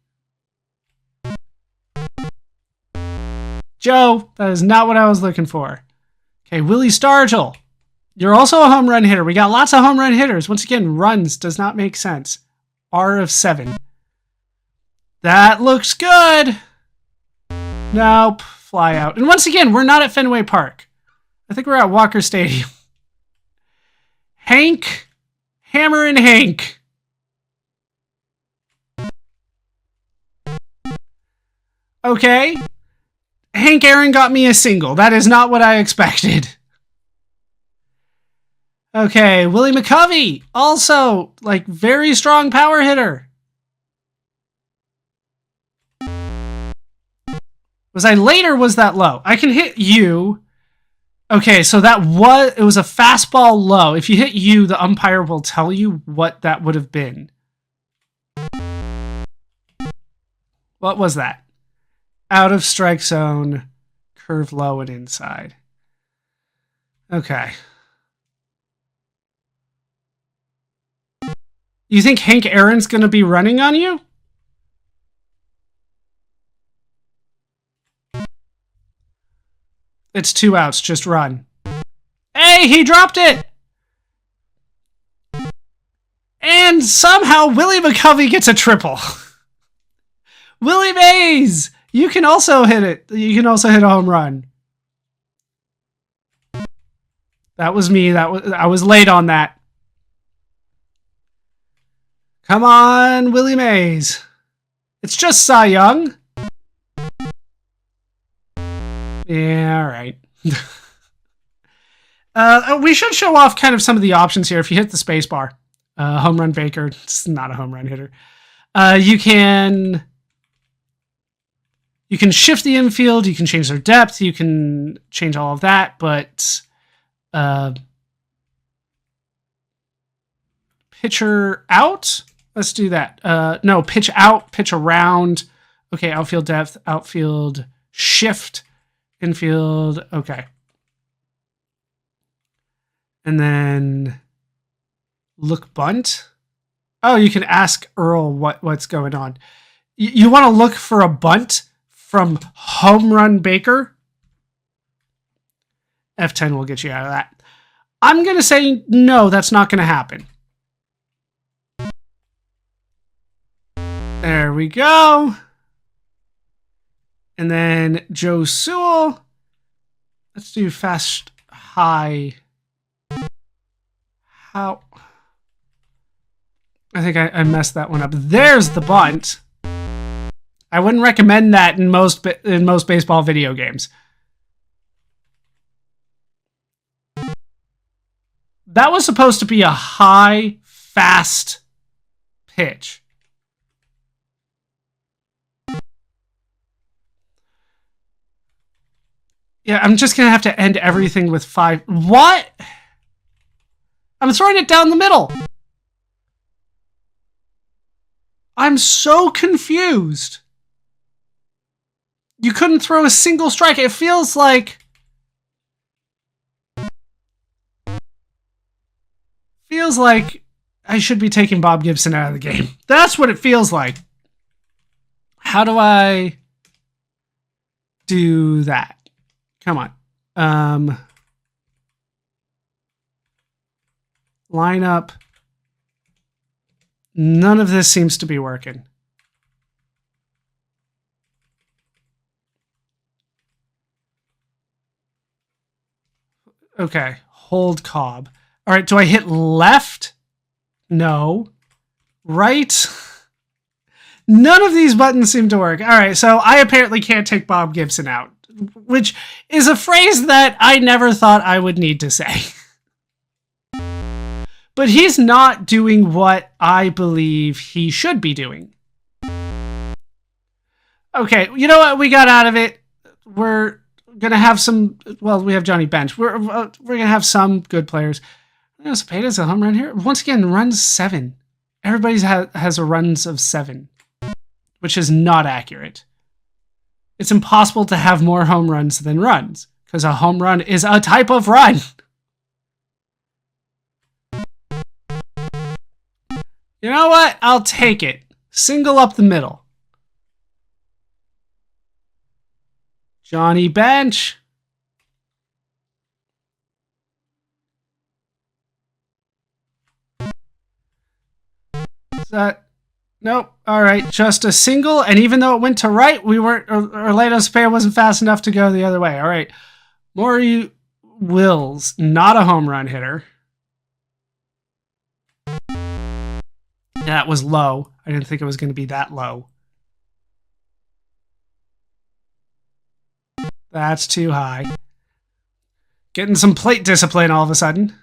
Joe, that is not what I was looking for. Okay, Willie Stargell, you're also a home run hitter. We got lots of home run hitters. Once again, runs does not make sense. R of 7. That looks good. Nope, fly out. And once again, we're not at Fenway Park. I think we're at Walker Stadium. Hank, Hammer and Hank. Okay. Hank Aaron got me a single. That is not what I expected. Okay, Willie McCovey, also, like, very strong power hitter. Was I late or was that low? I can hit you. Okay, so it was a fastball low. If you hit you, the umpire will tell you what that would have been. What was that? Out of strike zone, curve low and inside. Okay. You think Hank Aaron's going to be running on you? It's 2 outs. Just run. Hey, he dropped it! And somehow Willie McCovey gets a triple. Willie Mays! You can also hit it. You can also hit a home run. That was me. I was late on that. Come on, Willie Mays. It's just Cy Young. Yeah, all right. We should show off kind of some of the options here. If you hit the space bar, home run Baker, it's not a home run hitter. You can shift the infield. You can change their depth. You can change all of that, but pitcher out. Let's do that. No, pitch out, pitch around. Okay, outfield depth, outfield shift, infield. Okay. And then look bunt. Oh, you can ask Earl what's going on. You want to look for a bunt from home run Baker? F10 will get you out of that. I'm going to say no, that's not going to happen. There we go. And then Joe Sewell. Let's do fast high. How? I think I messed that one up. There's the bunt. I wouldn't recommend that in most baseball video games. That was supposed to be a high, fast pitch. Yeah, I'm just going to have to end everything with 5. What? I'm throwing it down the middle. I'm so confused. You couldn't throw a single strike. It feels like... I should be taking Bob Gibson out of the game. That's what it feels like. How do I do that? Come on. Line up. None of this seems to be working. Okay. Hold Cobb. All right. Do I hit left? No. Right? None of these buttons seem to work. All right. So I apparently can't take Bob Gibson out, which is a phrase that I never thought I would need to say. But he's not doing what I believe he should be doing. Okay, you know what? We got out of it. We're going to have some... Well, we have Johnny Bench. We're going to have some good players. Cepeda's a home run here. Once again, runs 7. Everybody has a runs of 7, which is not accurate. It's impossible to have more home runs than runs, because a home run is a type of run. You know what? I'll take it. Single up the middle. Johnny Bench. Is that... Nope. All right. Just a single. And even though it went to right, we weren't... Orlando Cepeda wasn't fast enough to go the other way. All right. Maury Wills, not a home run hitter. That was low. I didn't think it was going to be that low. That's too high. Getting some plate discipline all of a sudden.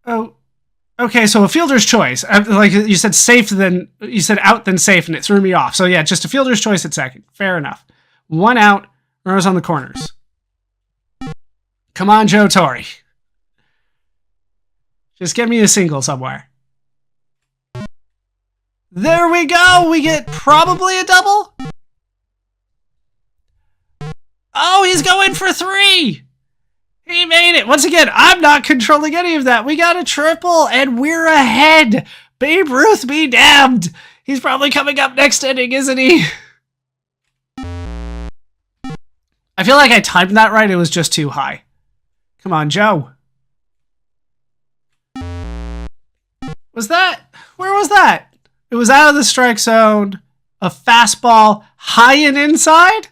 Oh, okay. So a fielder's choice. Like you said, safe then you said out then safe, and it threw me off. So yeah, just a fielder's choice at second. Fair enough. 1 out. Runners on the corners. Come on, Joe Torre. Just get me a single somewhere. There we go. We get probably a double. Oh, he's going for 3. He made it. Once again, I'm not controlling any of that. We got a triple, and we're ahead. Babe Ruth be damned. He's probably coming up next inning, isn't he? I feel like I timed that right. It was just too high. Come on, Joe. Was that... Where was that? It was out of the strike zone. A fastball high and inside?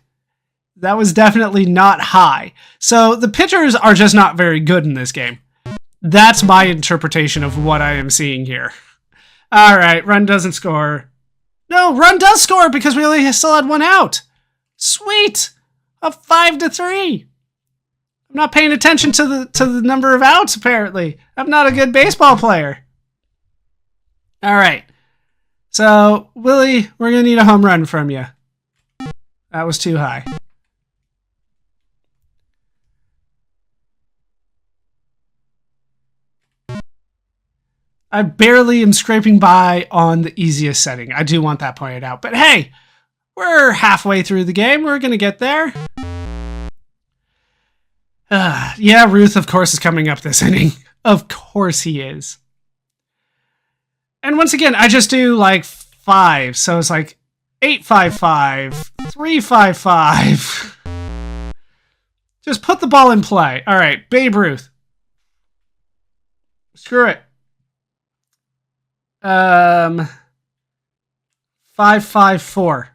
That was definitely not high. So the pitchers are just not very good in this game. That's my interpretation of what I am seeing here. All right, run doesn't score. No, run does score because we only still had 1 out. Sweet. A 5-3. I'm not paying attention to the number of outs, apparently. I'm not a good baseball player. All right. So, Willie, we're going to need a home run from you. That was too high. I barely am scraping by on the easiest setting. I do want that pointed out. But hey, we're halfway through the game. We're going to get there. Yeah, Ruth, of course, is coming up this inning. Of course he is. And once again, I just do like 5. So it's like 8-5-5, 3-5-5. Just put the ball in play. All right, Babe Ruth. Screw it. 5-5-4.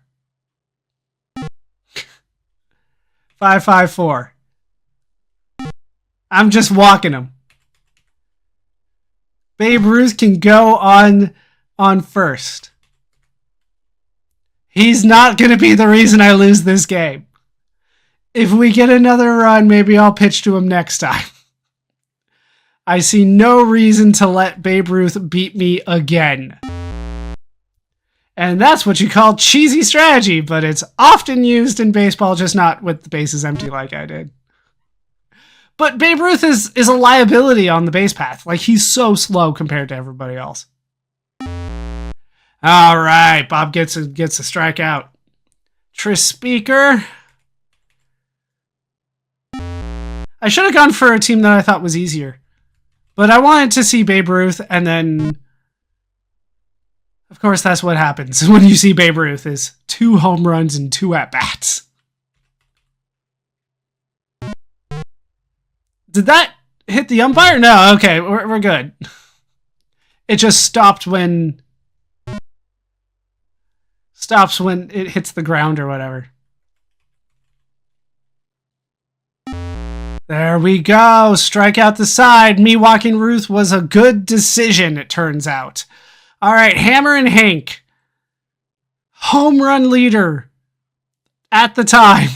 5-5-4. I'm just walking him. Babe Ruth can go on first. He's not going to be the reason I lose this game. If we get another run, maybe I'll pitch to him next time. I see no reason to let Babe Ruth beat me again. And that's what you call cheesy strategy, but it's often used in baseball, just not with the bases empty like I did. But Babe Ruth is a liability on the base path. Like, he's so slow compared to everybody else. All right, Bob gets a strikeout. Tris Speaker. I should have gone for a team that I thought was easier. But I wanted to see Babe Ruth, and then... Of course, that's what happens when you see Babe Ruth, is 2 home runs and 2 at-bats. Did that hit the umpire? No, okay, we're good. It just stopped when it hits the ground or whatever. There we go. Strike out the side. Me walking Ruth was a good decision, it turns out. All right, Hammer and Hank. Home run leader at the time.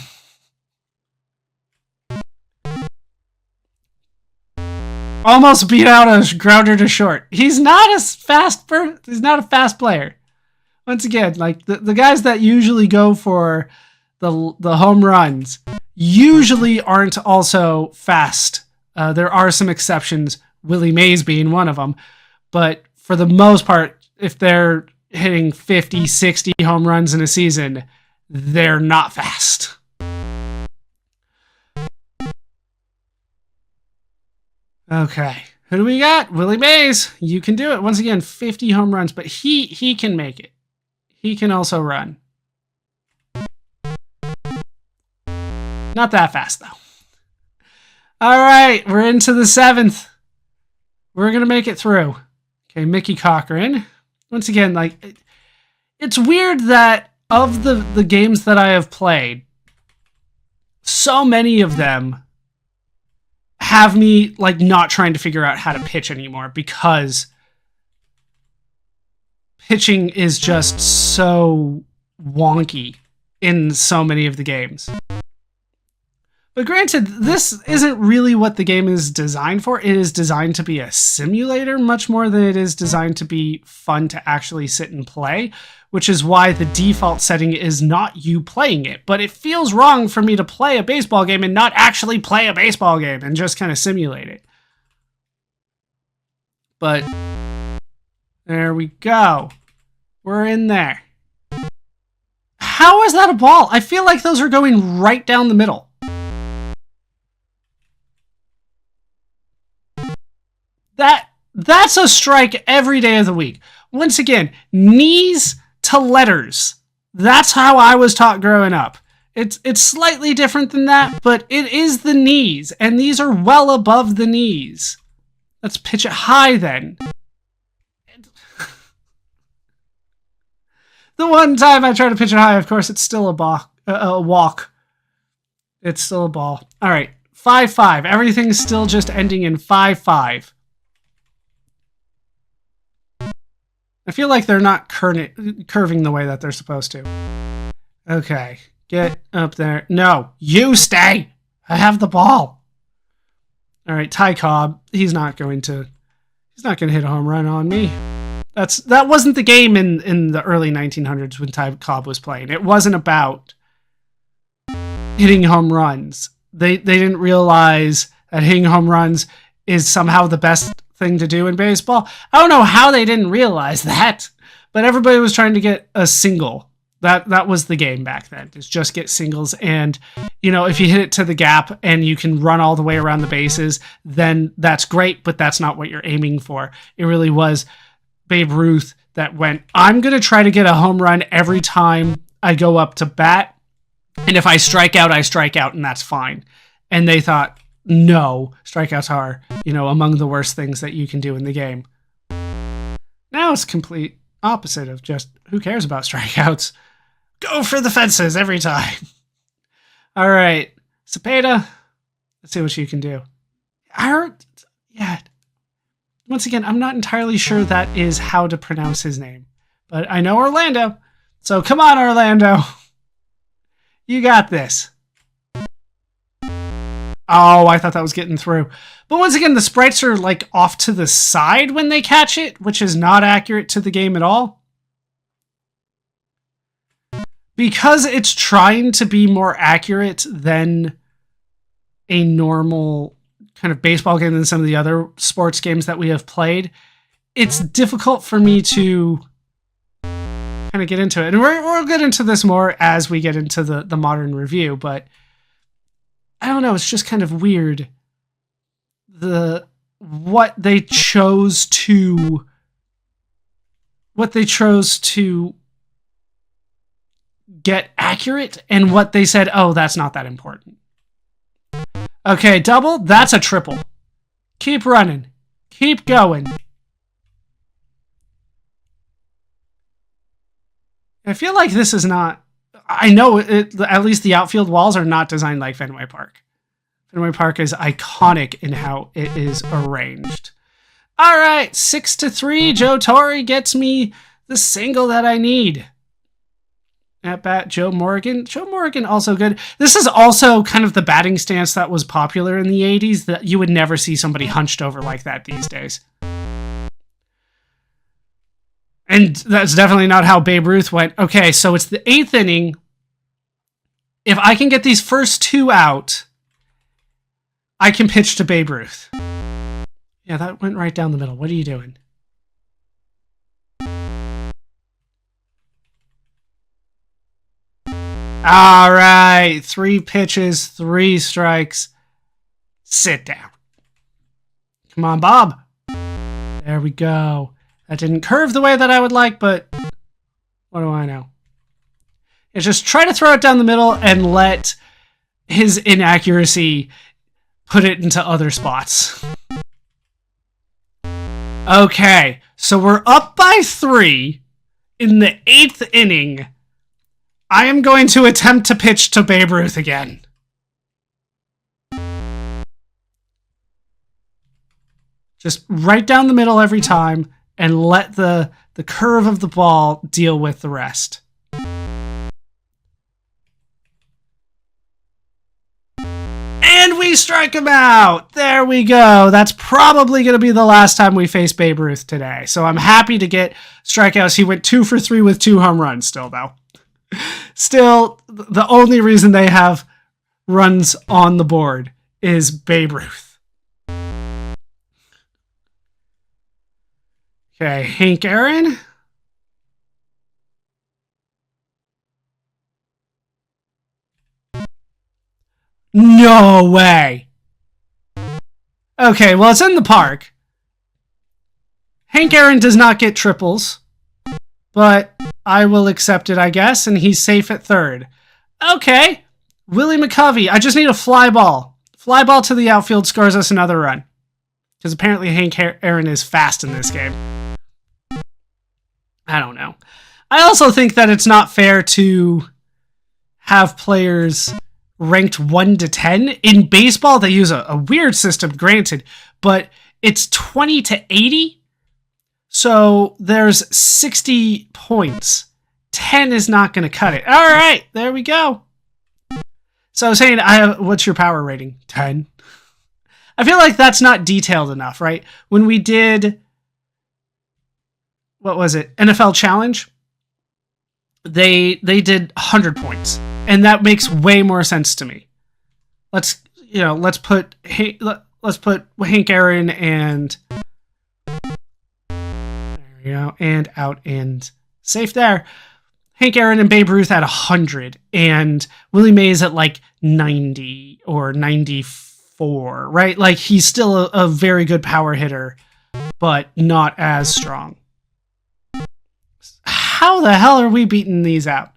Almost beat out a grounder to short. He's not a fast player. Once again, like the guys that usually go for the home runs usually aren't also fast. There are some exceptions, Willie Mays being one of them. But for the most part, if they're hitting 50, 60 home runs in a season, they're not fast. Okay. Who do we got? Willie Mays. You can do it. Once again, 50 home runs, but he can make it. He can also run. Not that fast, though. All right, we're into the 7th. We're going to make it through. Okay, Mickey Cochran. Once again, like, it's weird that of the games that I have played, so many of them have me like not trying to figure out how to pitch anymore because pitching is just so wonky in so many of the games. But granted, this isn't really what the game is designed for. It is designed to be a simulator much more than it is designed to be fun to actually sit and play, which is why the default setting is not you playing it. But it feels wrong for me to play a baseball game and not actually play a baseball game and just kind of simulate it. But there we go. We're in there. How is that a ball? I feel like those are going right down the middle. That's a strike every day of the week. Once again, knees to letters. That's how I was taught growing up. It's slightly different than that, but it is the knees, and these are well above the knees. Let's pitch it high then. The one time I try to pitch it high, of course, it's still a walk. It's still a ball. All right, 5-5. Everything's still just ending in 5-5. I feel like they're not curving the way that they're supposed to. Okay, get up there. No, you stay. I have the ball. All right, Ty Cobb. He's not going to hit a home run on me. That wasn't the game in the early 1900s when Ty Cobb was playing. It wasn't about hitting home runs. They didn't realize that hitting home runs is somehow the best thing to do in baseball. I don't know how they didn't realize that, but everybody was trying to get a single. That was the game back then, is just get singles. And, if you hit it to the gap and you can run all the way around the bases, then that's great, but that's not what you're aiming for. It really was Babe Ruth that went, I'm going to try to get a home run every time I go up to bat. And if I strike out, I strike out, and that's fine. And they thought, no, strikeouts are, among the worst things that you can do in the game. Now it's complete opposite of just, who cares about strikeouts? Go for the fences every time. All right, Cepeda, let's see what you can do. Once again, I'm not entirely sure that is how to pronounce his name, but I know Orlando. So come on, Orlando. You got this. Oh, I thought that was getting through. But once again, the sprites are like off to the side when they catch it, which is not accurate to the game at all. Because it's trying to be more accurate than a normal kind of baseball game than some of the other sports games that we have played, it's difficult for me to kind of get into it. And we'll get into this more as we get into the modern review, but I don't know, it's just kind of weird what they chose to get accurate and what they said, oh, that's not that important. Okay, double, that's a triple. Keep running. Keep going. I feel like this is not... I know at least the outfield walls are not designed like Fenway Park. Fenway Park is iconic in how it is arranged. All right, 6-3. Joe Torre gets me the single that I need. At bat, Joe Morgan. Joe Morgan also good. This is also kind of the batting stance that was popular in the 80s, that you would never see somebody hunched over like that these days. And that's definitely not how Babe Ruth went. Okay, so it's the 8th inning. If I can get these first 2 out, I can pitch to Babe Ruth. Yeah, that went right down the middle. What are you doing? All right, 3 pitches, 3 strikes. Sit down. Come on, Bob. There we go. That didn't curve the way that I would like, but what do I know? It's just try to throw it down the middle and let his inaccuracy put it into other spots. Okay, so we're up by 3 in the 8th inning. I am going to attempt to pitch to Babe Ruth again. Just right down the middle every time and let the curve of the ball deal with the rest. And we strike him out. There we go. That's probably going to be the last time we face Babe Ruth today. So I'm happy to get strikeouts. He went 2 for 3 with 2 home runs still, though. Still, the only reason they have runs on the board is Babe Ruth. Okay, Hank Aaron. No way. Okay, well, it's in the park. Hank Aaron does not get triples, but I will accept it, I guess, and he's safe at third. Okay, Willie McCovey. I just need a fly ball. Fly ball to the outfield scores us another run. Because apparently Hank Aaron is fast in this game. I don't know. I also think that it's not fair to have players ranked 1 to 10. In baseball, they use a weird system, granted, but it's 20 to 80. So there's 60 points. 10 is not going to cut it. All right, there we go. So I was saying, what's your power rating? 10. I feel like that's not detailed enough, right? When we did, what was it? NFL Challenge. They did 100 points, and that makes way more sense to me. Let's put Hank Aaron and there we go, and out and safe there. Hank Aaron and Babe Ruth at 100, and Willie Mays at like 90 or 94, right? Like he's still a very good power hitter, but not as strong. How the hell are we beating these out?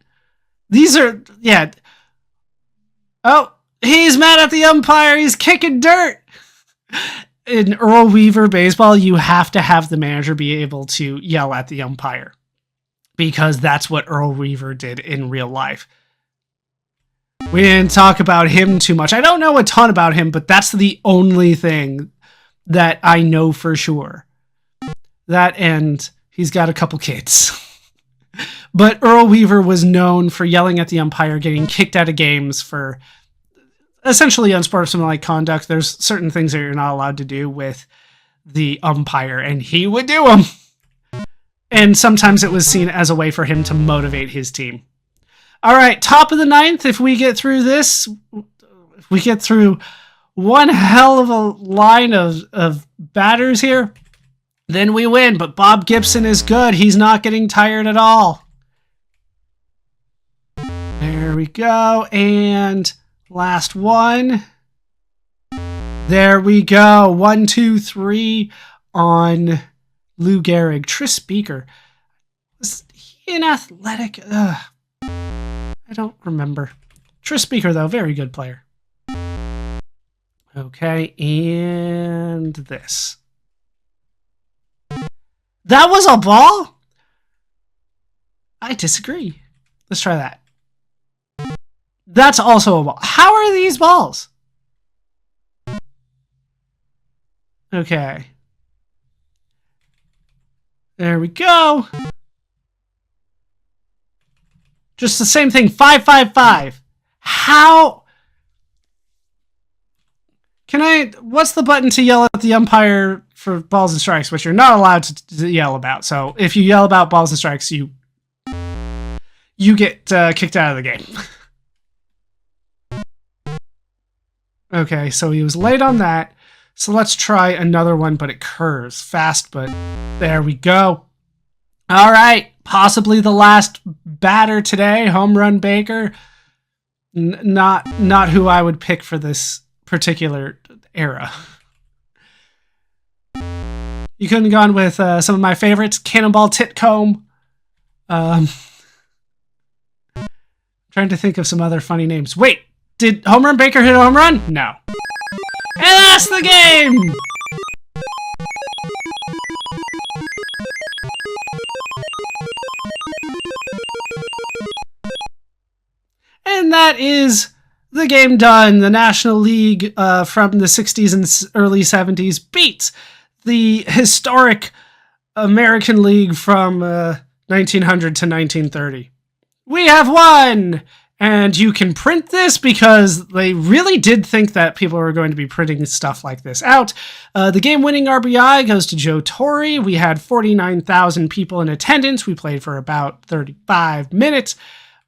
These are, yeah. Oh, he's mad at the umpire. He's kicking dirt. In Earl Weaver Baseball, you have to have the manager be able to yell at the umpire, because that's what Earl Weaver did in real life. We didn't talk about him too much. I don't know a ton about him, but that's the only thing that I know for sure. That, and he's got a couple kids. But Earl Weaver was known for yelling at the umpire, getting kicked out of games for essentially unsportsmanlike conduct. There's certain things that you're not allowed to do with the umpire, and he would do them. And sometimes it was seen as a way for him to motivate his team. All right, top of the 9th. If we get through this, if we get through one hell of a line of batters here, then we win. But Bob Gibson is good. He's not getting tired at all. There we go. And last one. There we go. 1, 2, 3 on Lou Gehrig. Tris Speaker. Was he an athletic? I don't remember. Tris Speaker, though. Very good player. Okay. And this. That was a ball? I disagree. Let's try that. That's also a ball. How are these balls? Okay. There we go. Just the same thing. 5, 5, 5. How? What's the button to yell at the umpire for balls and strikes, which you're not allowed to yell about? So if you yell about balls and strikes, you get kicked out of the game. Okay, so he was late on that. So let's try another one, but it curves fast, but there we go. All right, possibly the last batter today, Home Run Baker. Not who I would pick for this particular era. You couldn't have gone with some of my favorites. Cannonball Titcomb. Trying to think of some other funny names. Wait, did Home Run Baker hit a home run? No. And that's the game! And that is the game done. The National League from the 60s and early 70s beats the historic American League from 1900 to 1930. We have won! And you can print this because they really did think that people were going to be printing stuff like this out. The game-winning RBI goes to Joe Torre. We had 49,000 people in attendance. We played for about 35 minutes.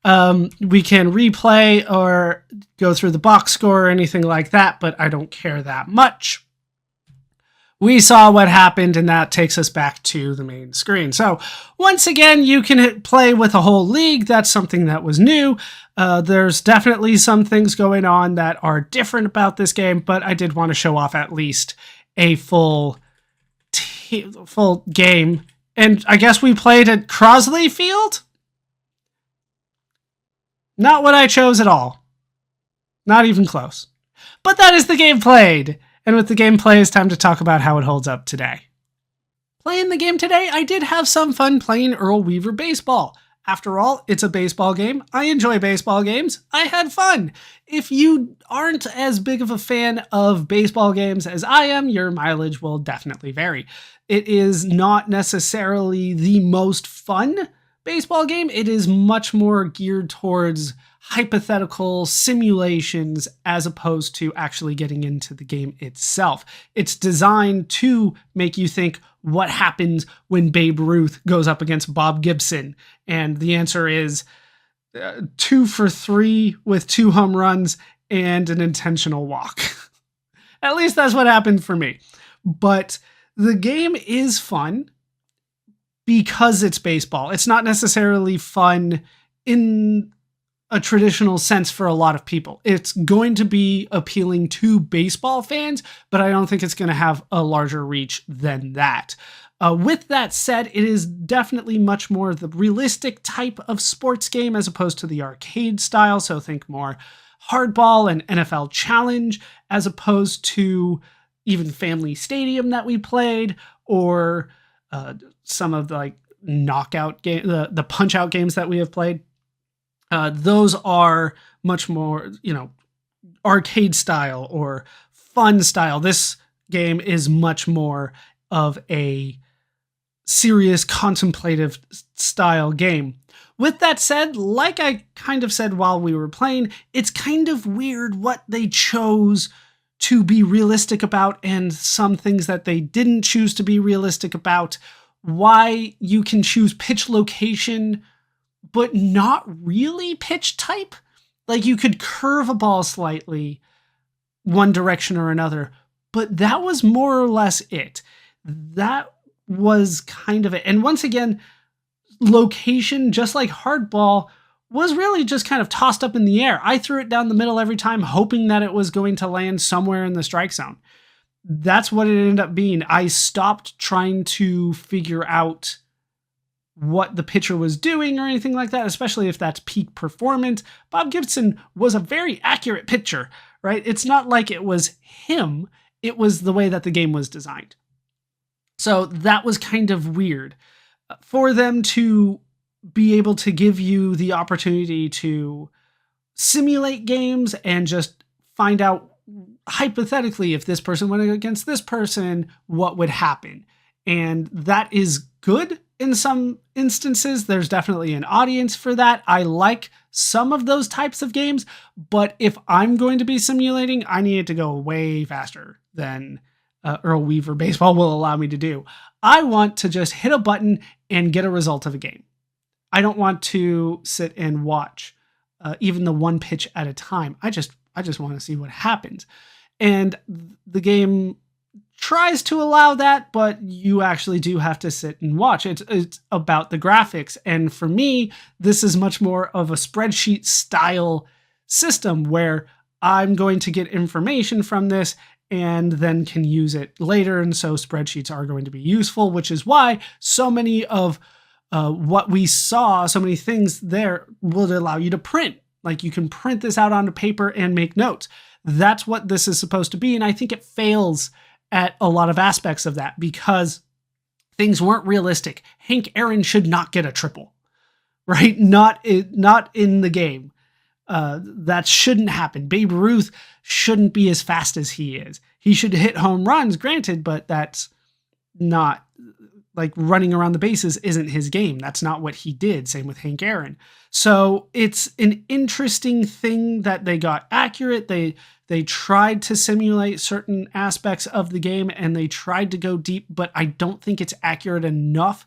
We can replay or go through the box score or anything like that, but I don't care that much. We saw what happened, and that takes us back to the main screen. So once again, you can play with a whole league. That's something that was new. There's definitely some things going on that are different about this game, but I did want to show off at least a full game. And I guess we played at Crosley Field? Not what I chose at all. Not even close. But that is the game played. And with the gameplay, it's time to talk about how it holds up today. Playing the game today, I did have some fun playing Earl Weaver Baseball. After all, it's a baseball game. I enjoy baseball games. I had fun. If you aren't as big of a fan of baseball games as I am, your mileage will definitely vary. It is not necessarily the most fun baseball game. It is much more geared towards hypothetical simulations as opposed to actually getting into the game itself. It's designed to make you think, what happens when Babe Ruth goes up against Bob Gibson? And the answer is 2 for 3 with 2 home runs and an intentional walk. At least that's what happened for me. But the game is fun because it's baseball. It's not necessarily fun in a traditional sense for a lot of people. It's going to be appealing to baseball fans, but I don't think it's going to have a larger reach than that. With that said, it is definitely much more the realistic type of sports game as opposed to the arcade style. So think more hardball and NFL Challenge as opposed to even Family Stadium that we played, or some of the like knockout game, the punch out games that we have played. Those are much more, arcade style or fun style. This game is much more of a serious contemplative style game. With that said, like I kind of said while we were playing, it's kind of weird what they chose to be realistic about and some things that they didn't choose to be realistic about. Why you can choose pitch location but not really pitch type. Like you could curve a ball slightly one direction or another, but that was more or less it. That was kind of it. And once again, location, just like hardball, was really just kind of tossed up in the air. I threw it down the middle every time, hoping that it was going to land somewhere in the strike zone. That's what it ended up being. I stopped trying to figure out what the pitcher was doing or anything like that, especially if that's peak performance. Bob Gibson was a very accurate pitcher, right? It's not like it was him. It was the way that the game was designed. So that was kind of weird. For them to be able to give you the opportunity to simulate games and just find out hypothetically if this person went against this person, what would happen. And that is good. In some instances, there's definitely an audience for that. I like some of those types of games, but if I'm going to be simulating, I need it to go way faster than Earl Weaver Baseball will allow me to do. I want to just hit a button and get a result of a game. I don't want to sit and watch even the one pitch at a time. I just want to see what happens. And the game tries to allow that, but you actually do have to sit and watch. It's about the graphics. And for me, this is much more of a spreadsheet style system where I'm going to get information from this and then can use it later. And so spreadsheets are going to be useful, which is why so many of what we saw, so many things there will allow you to print. Like you can print this out onto paper and make notes. That's what this is supposed to be. And I think it fails at a lot of aspects of that because things weren't realistic. Hank Aaron should not get a triple, right? Not in the game. That shouldn't happen. Babe Ruth shouldn't be as fast as he is. He should hit home runs, granted, but that's not like running around the bases isn't his game. That's not what he did. Same with Hank Aaron. So it's an interesting thing that they got accurate. They tried to simulate certain aspects of the game and they tried to go deep, but I don't think it's accurate enough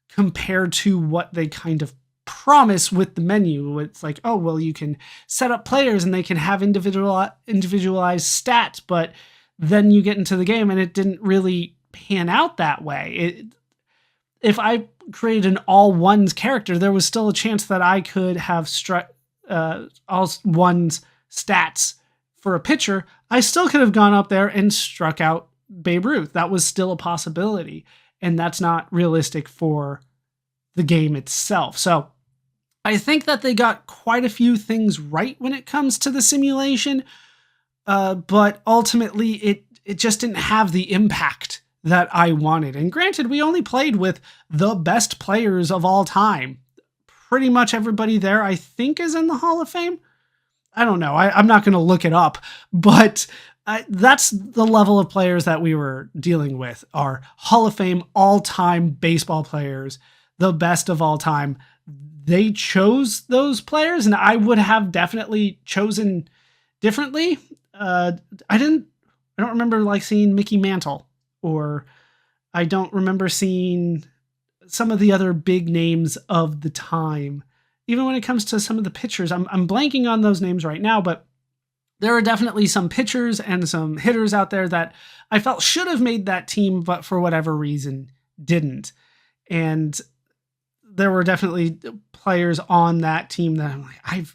compared to what they kind of promise with the menu. It's like, oh, well, you can set up players and they can have individualized stats, but then you get into the game and it didn't really pan out that way. If I created an all ones character, there was still a chance that I could have all ones stats for a pitcher. I still could have gone up there and struck out Babe Ruth. That was still a possibility. And that's not realistic for the game itself. So I think that they got quite a few things right when it comes to the simulation. But ultimately it just didn't have the impact that I wanted. And granted, we only played with the best players of all time. Pretty much everybody there, I think, is in the Hall of Fame. I don't know. I'm not going to look it up, but that's the level of players that we were dealing with, are Hall of Fame all-time baseball players, the best of all time. They chose those players, and I would have definitely chosen differently. I don't remember like seeing Mickey Mantle, or I don't remember seeing some of the other big names of the time. Even when it comes to some of the pitchers, I'm blanking on those names right now, but there are definitely some pitchers and some hitters out there that I felt should have made that team, but for whatever reason didn't. And there were definitely players on that team that I'm like,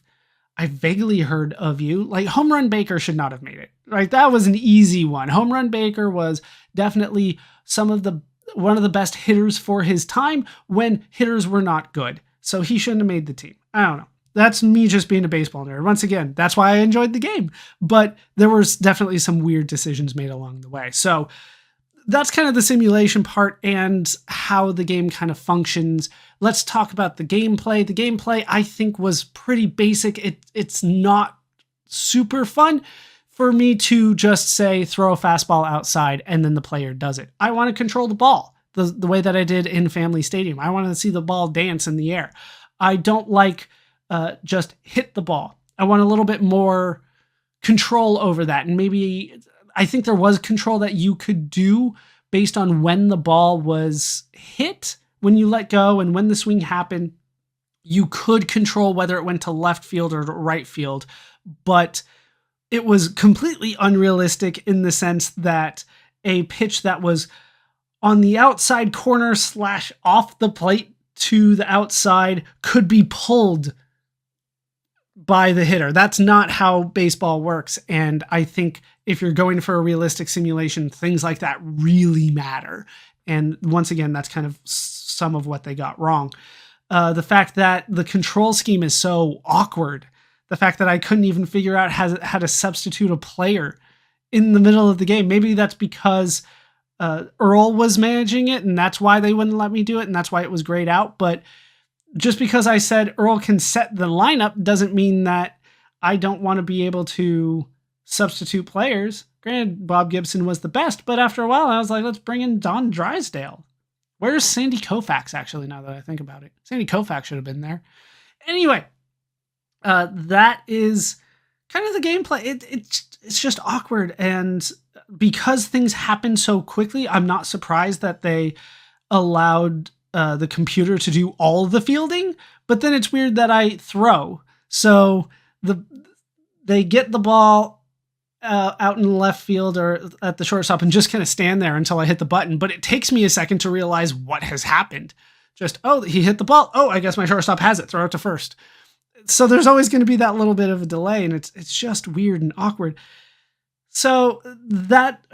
I've vaguely heard of you. Like Home Run Baker should not have made it, right? That was an easy one. Home Run Baker was definitely one of the best hitters for his time when hitters were not good. So he shouldn't have made the team. I don't know. That's me just being a baseball nerd. Once again, that's why I enjoyed the game. But there was definitely some weird decisions made along the way. So that's kind of the simulation part and how the game kind of functions. Let's talk about the gameplay. The gameplay, I think, was pretty basic. It's not super fun for me to just say throw a fastball outside and then the player does it. I want to control the ball the way that I did in Family Stadium. I want to see the ball dance in the air. I don't like just hit the ball. I want a little bit more control over that. And maybe I think there was control that you could do based on when the ball was hit, when you let go and when the swing happened. You could control whether it went to left field or right field, but it was completely unrealistic in the sense that a pitch that was on the outside corner / off the plate to the outside could be pulled by the hitter. That's not how baseball works. And I think if you're going for a realistic simulation, things like that really matter. And once again, that's kind of some of what they got wrong. The fact that the control scheme is so awkward. The fact that I couldn't even figure out how to substitute a player in the middle of the game. Maybe that's because Earl was managing it and that's why they wouldn't let me do it. And that's why it was grayed out. But just because I said Earl can set the lineup doesn't mean that I don't want to be able to substitute players. Granted, Bob Gibson was the best, but after a while I was like, let's bring in Don Drysdale. Where's Sandy Koufax, actually, now that I think about it? Sandy Koufax should have been there. Anyway, that is kind of the gameplay. It's just awkward, and because things happen so quickly, I'm not surprised that they allowed the computer to do all the fielding, but then it's weird that I throw. So they get the ball out in the left field or at the shortstop and just kind of stand there until I hit the button. But it takes me a second to realize what has happened. Just, oh, he hit the ball. Oh, I guess my shortstop has it. Throw it to first. So there's always going to be that little bit of a delay, and it's just weird and awkward. So that,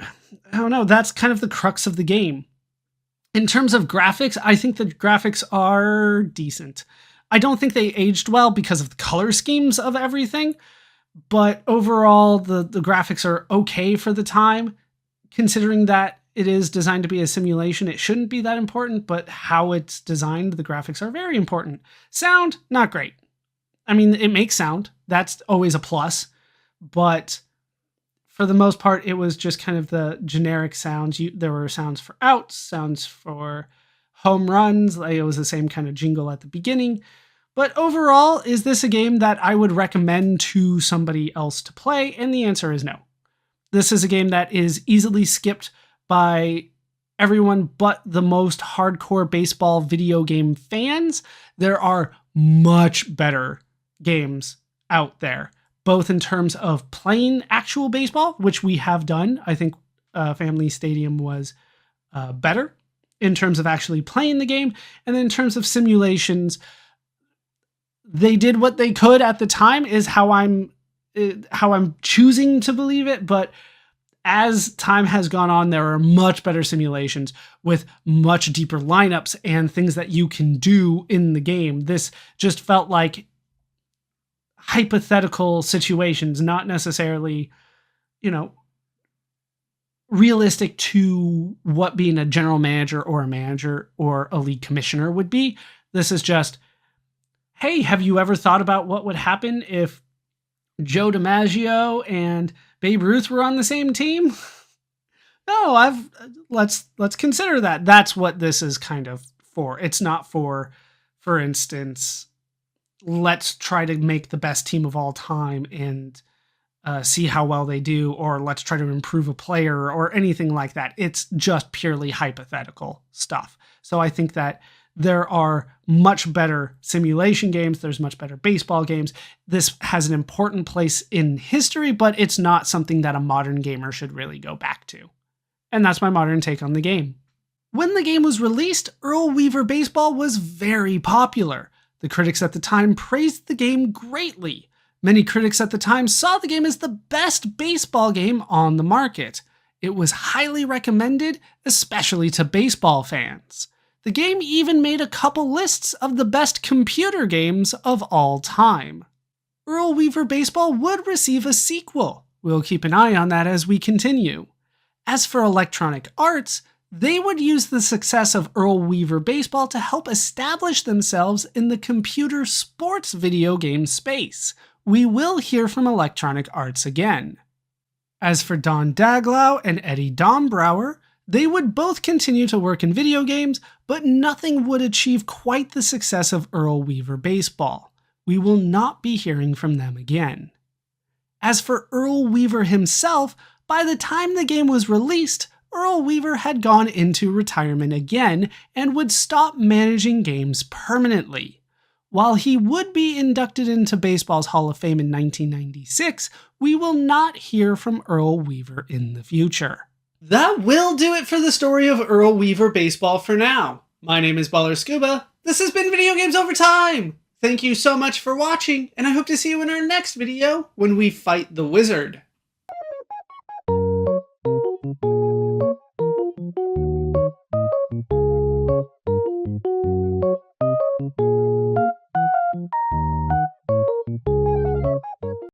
I don't know, that's kind of the crux of the game. In terms of graphics, I think the graphics are decent. I don't think they aged well because of the color schemes of everything, but overall, the graphics are okay for the time. Considering that it is designed to be a simulation, it shouldn't be that important, but how it's designed, the graphics are very important. Sound, not great. I mean, it makes sound. That's always a plus, but for the most part, it was just kind of the generic sounds. There were sounds for outs, sounds for home runs. It was the same kind of jingle at the beginning. But overall, is this a game that I would recommend to somebody else to play? And the answer is no. This is a game that is easily skipped by everyone but the most hardcore baseball video game fans. There are much better games out there, both in terms of playing actual baseball, which we have done. I think Family Stadium was better in terms of actually playing the game. And then in terms of simulations, they did what they could at the time, is how I'm choosing to believe it. But as time has gone on, there are much better simulations with much deeper lineups and things that you can do in the game. This just felt like hypothetical situations, not necessarily, realistic to what being a general manager or a league commissioner would be. This is just, hey, have you ever thought about what would happen if Joe DiMaggio and Babe Ruth were on the same team? No, let's consider that. That's what this is kind of for. It's not for instance, let's try to make the best team of all time and see how well they do, or let's try to improve a player or anything like that. It's just purely hypothetical stuff. So I think that there are much better simulation games. There's much better baseball games. This has an important place in history, but it's not something that a modern gamer should really go back to. And that's my modern take on the game. When the game was released, Earl Weaver Baseball was very popular. The critics at the time praised the game greatly. Many critics at the time saw the game as the best baseball game on the market. It was highly recommended, especially to baseball fans. The game even made a couple lists of the best computer games of all time. Earl Weaver Baseball would receive a sequel. We'll keep an eye on that as we continue. As for Electronic Arts, they would use the success of Earl Weaver Baseball to help establish themselves in the computer sports video game space. We will hear from Electronic Arts again. As for Don Daglow and Eddie Dombrower, they would both continue to work in video games, but nothing would achieve quite the success of Earl Weaver Baseball. We will not be hearing from them again. As for Earl Weaver himself, by the time the game was released, Earl Weaver had gone into retirement again and would stop managing games permanently. While he would be inducted into baseball's Hall of Fame in 1996, we will not hear from Earl Weaver in the future. That will do it for the story of Earl Weaver Baseball for now. My name is ballerscuba. This has been Video Games Over Time. Thank you so much for watching, and I hope to see you in our next video when we fight the wizard.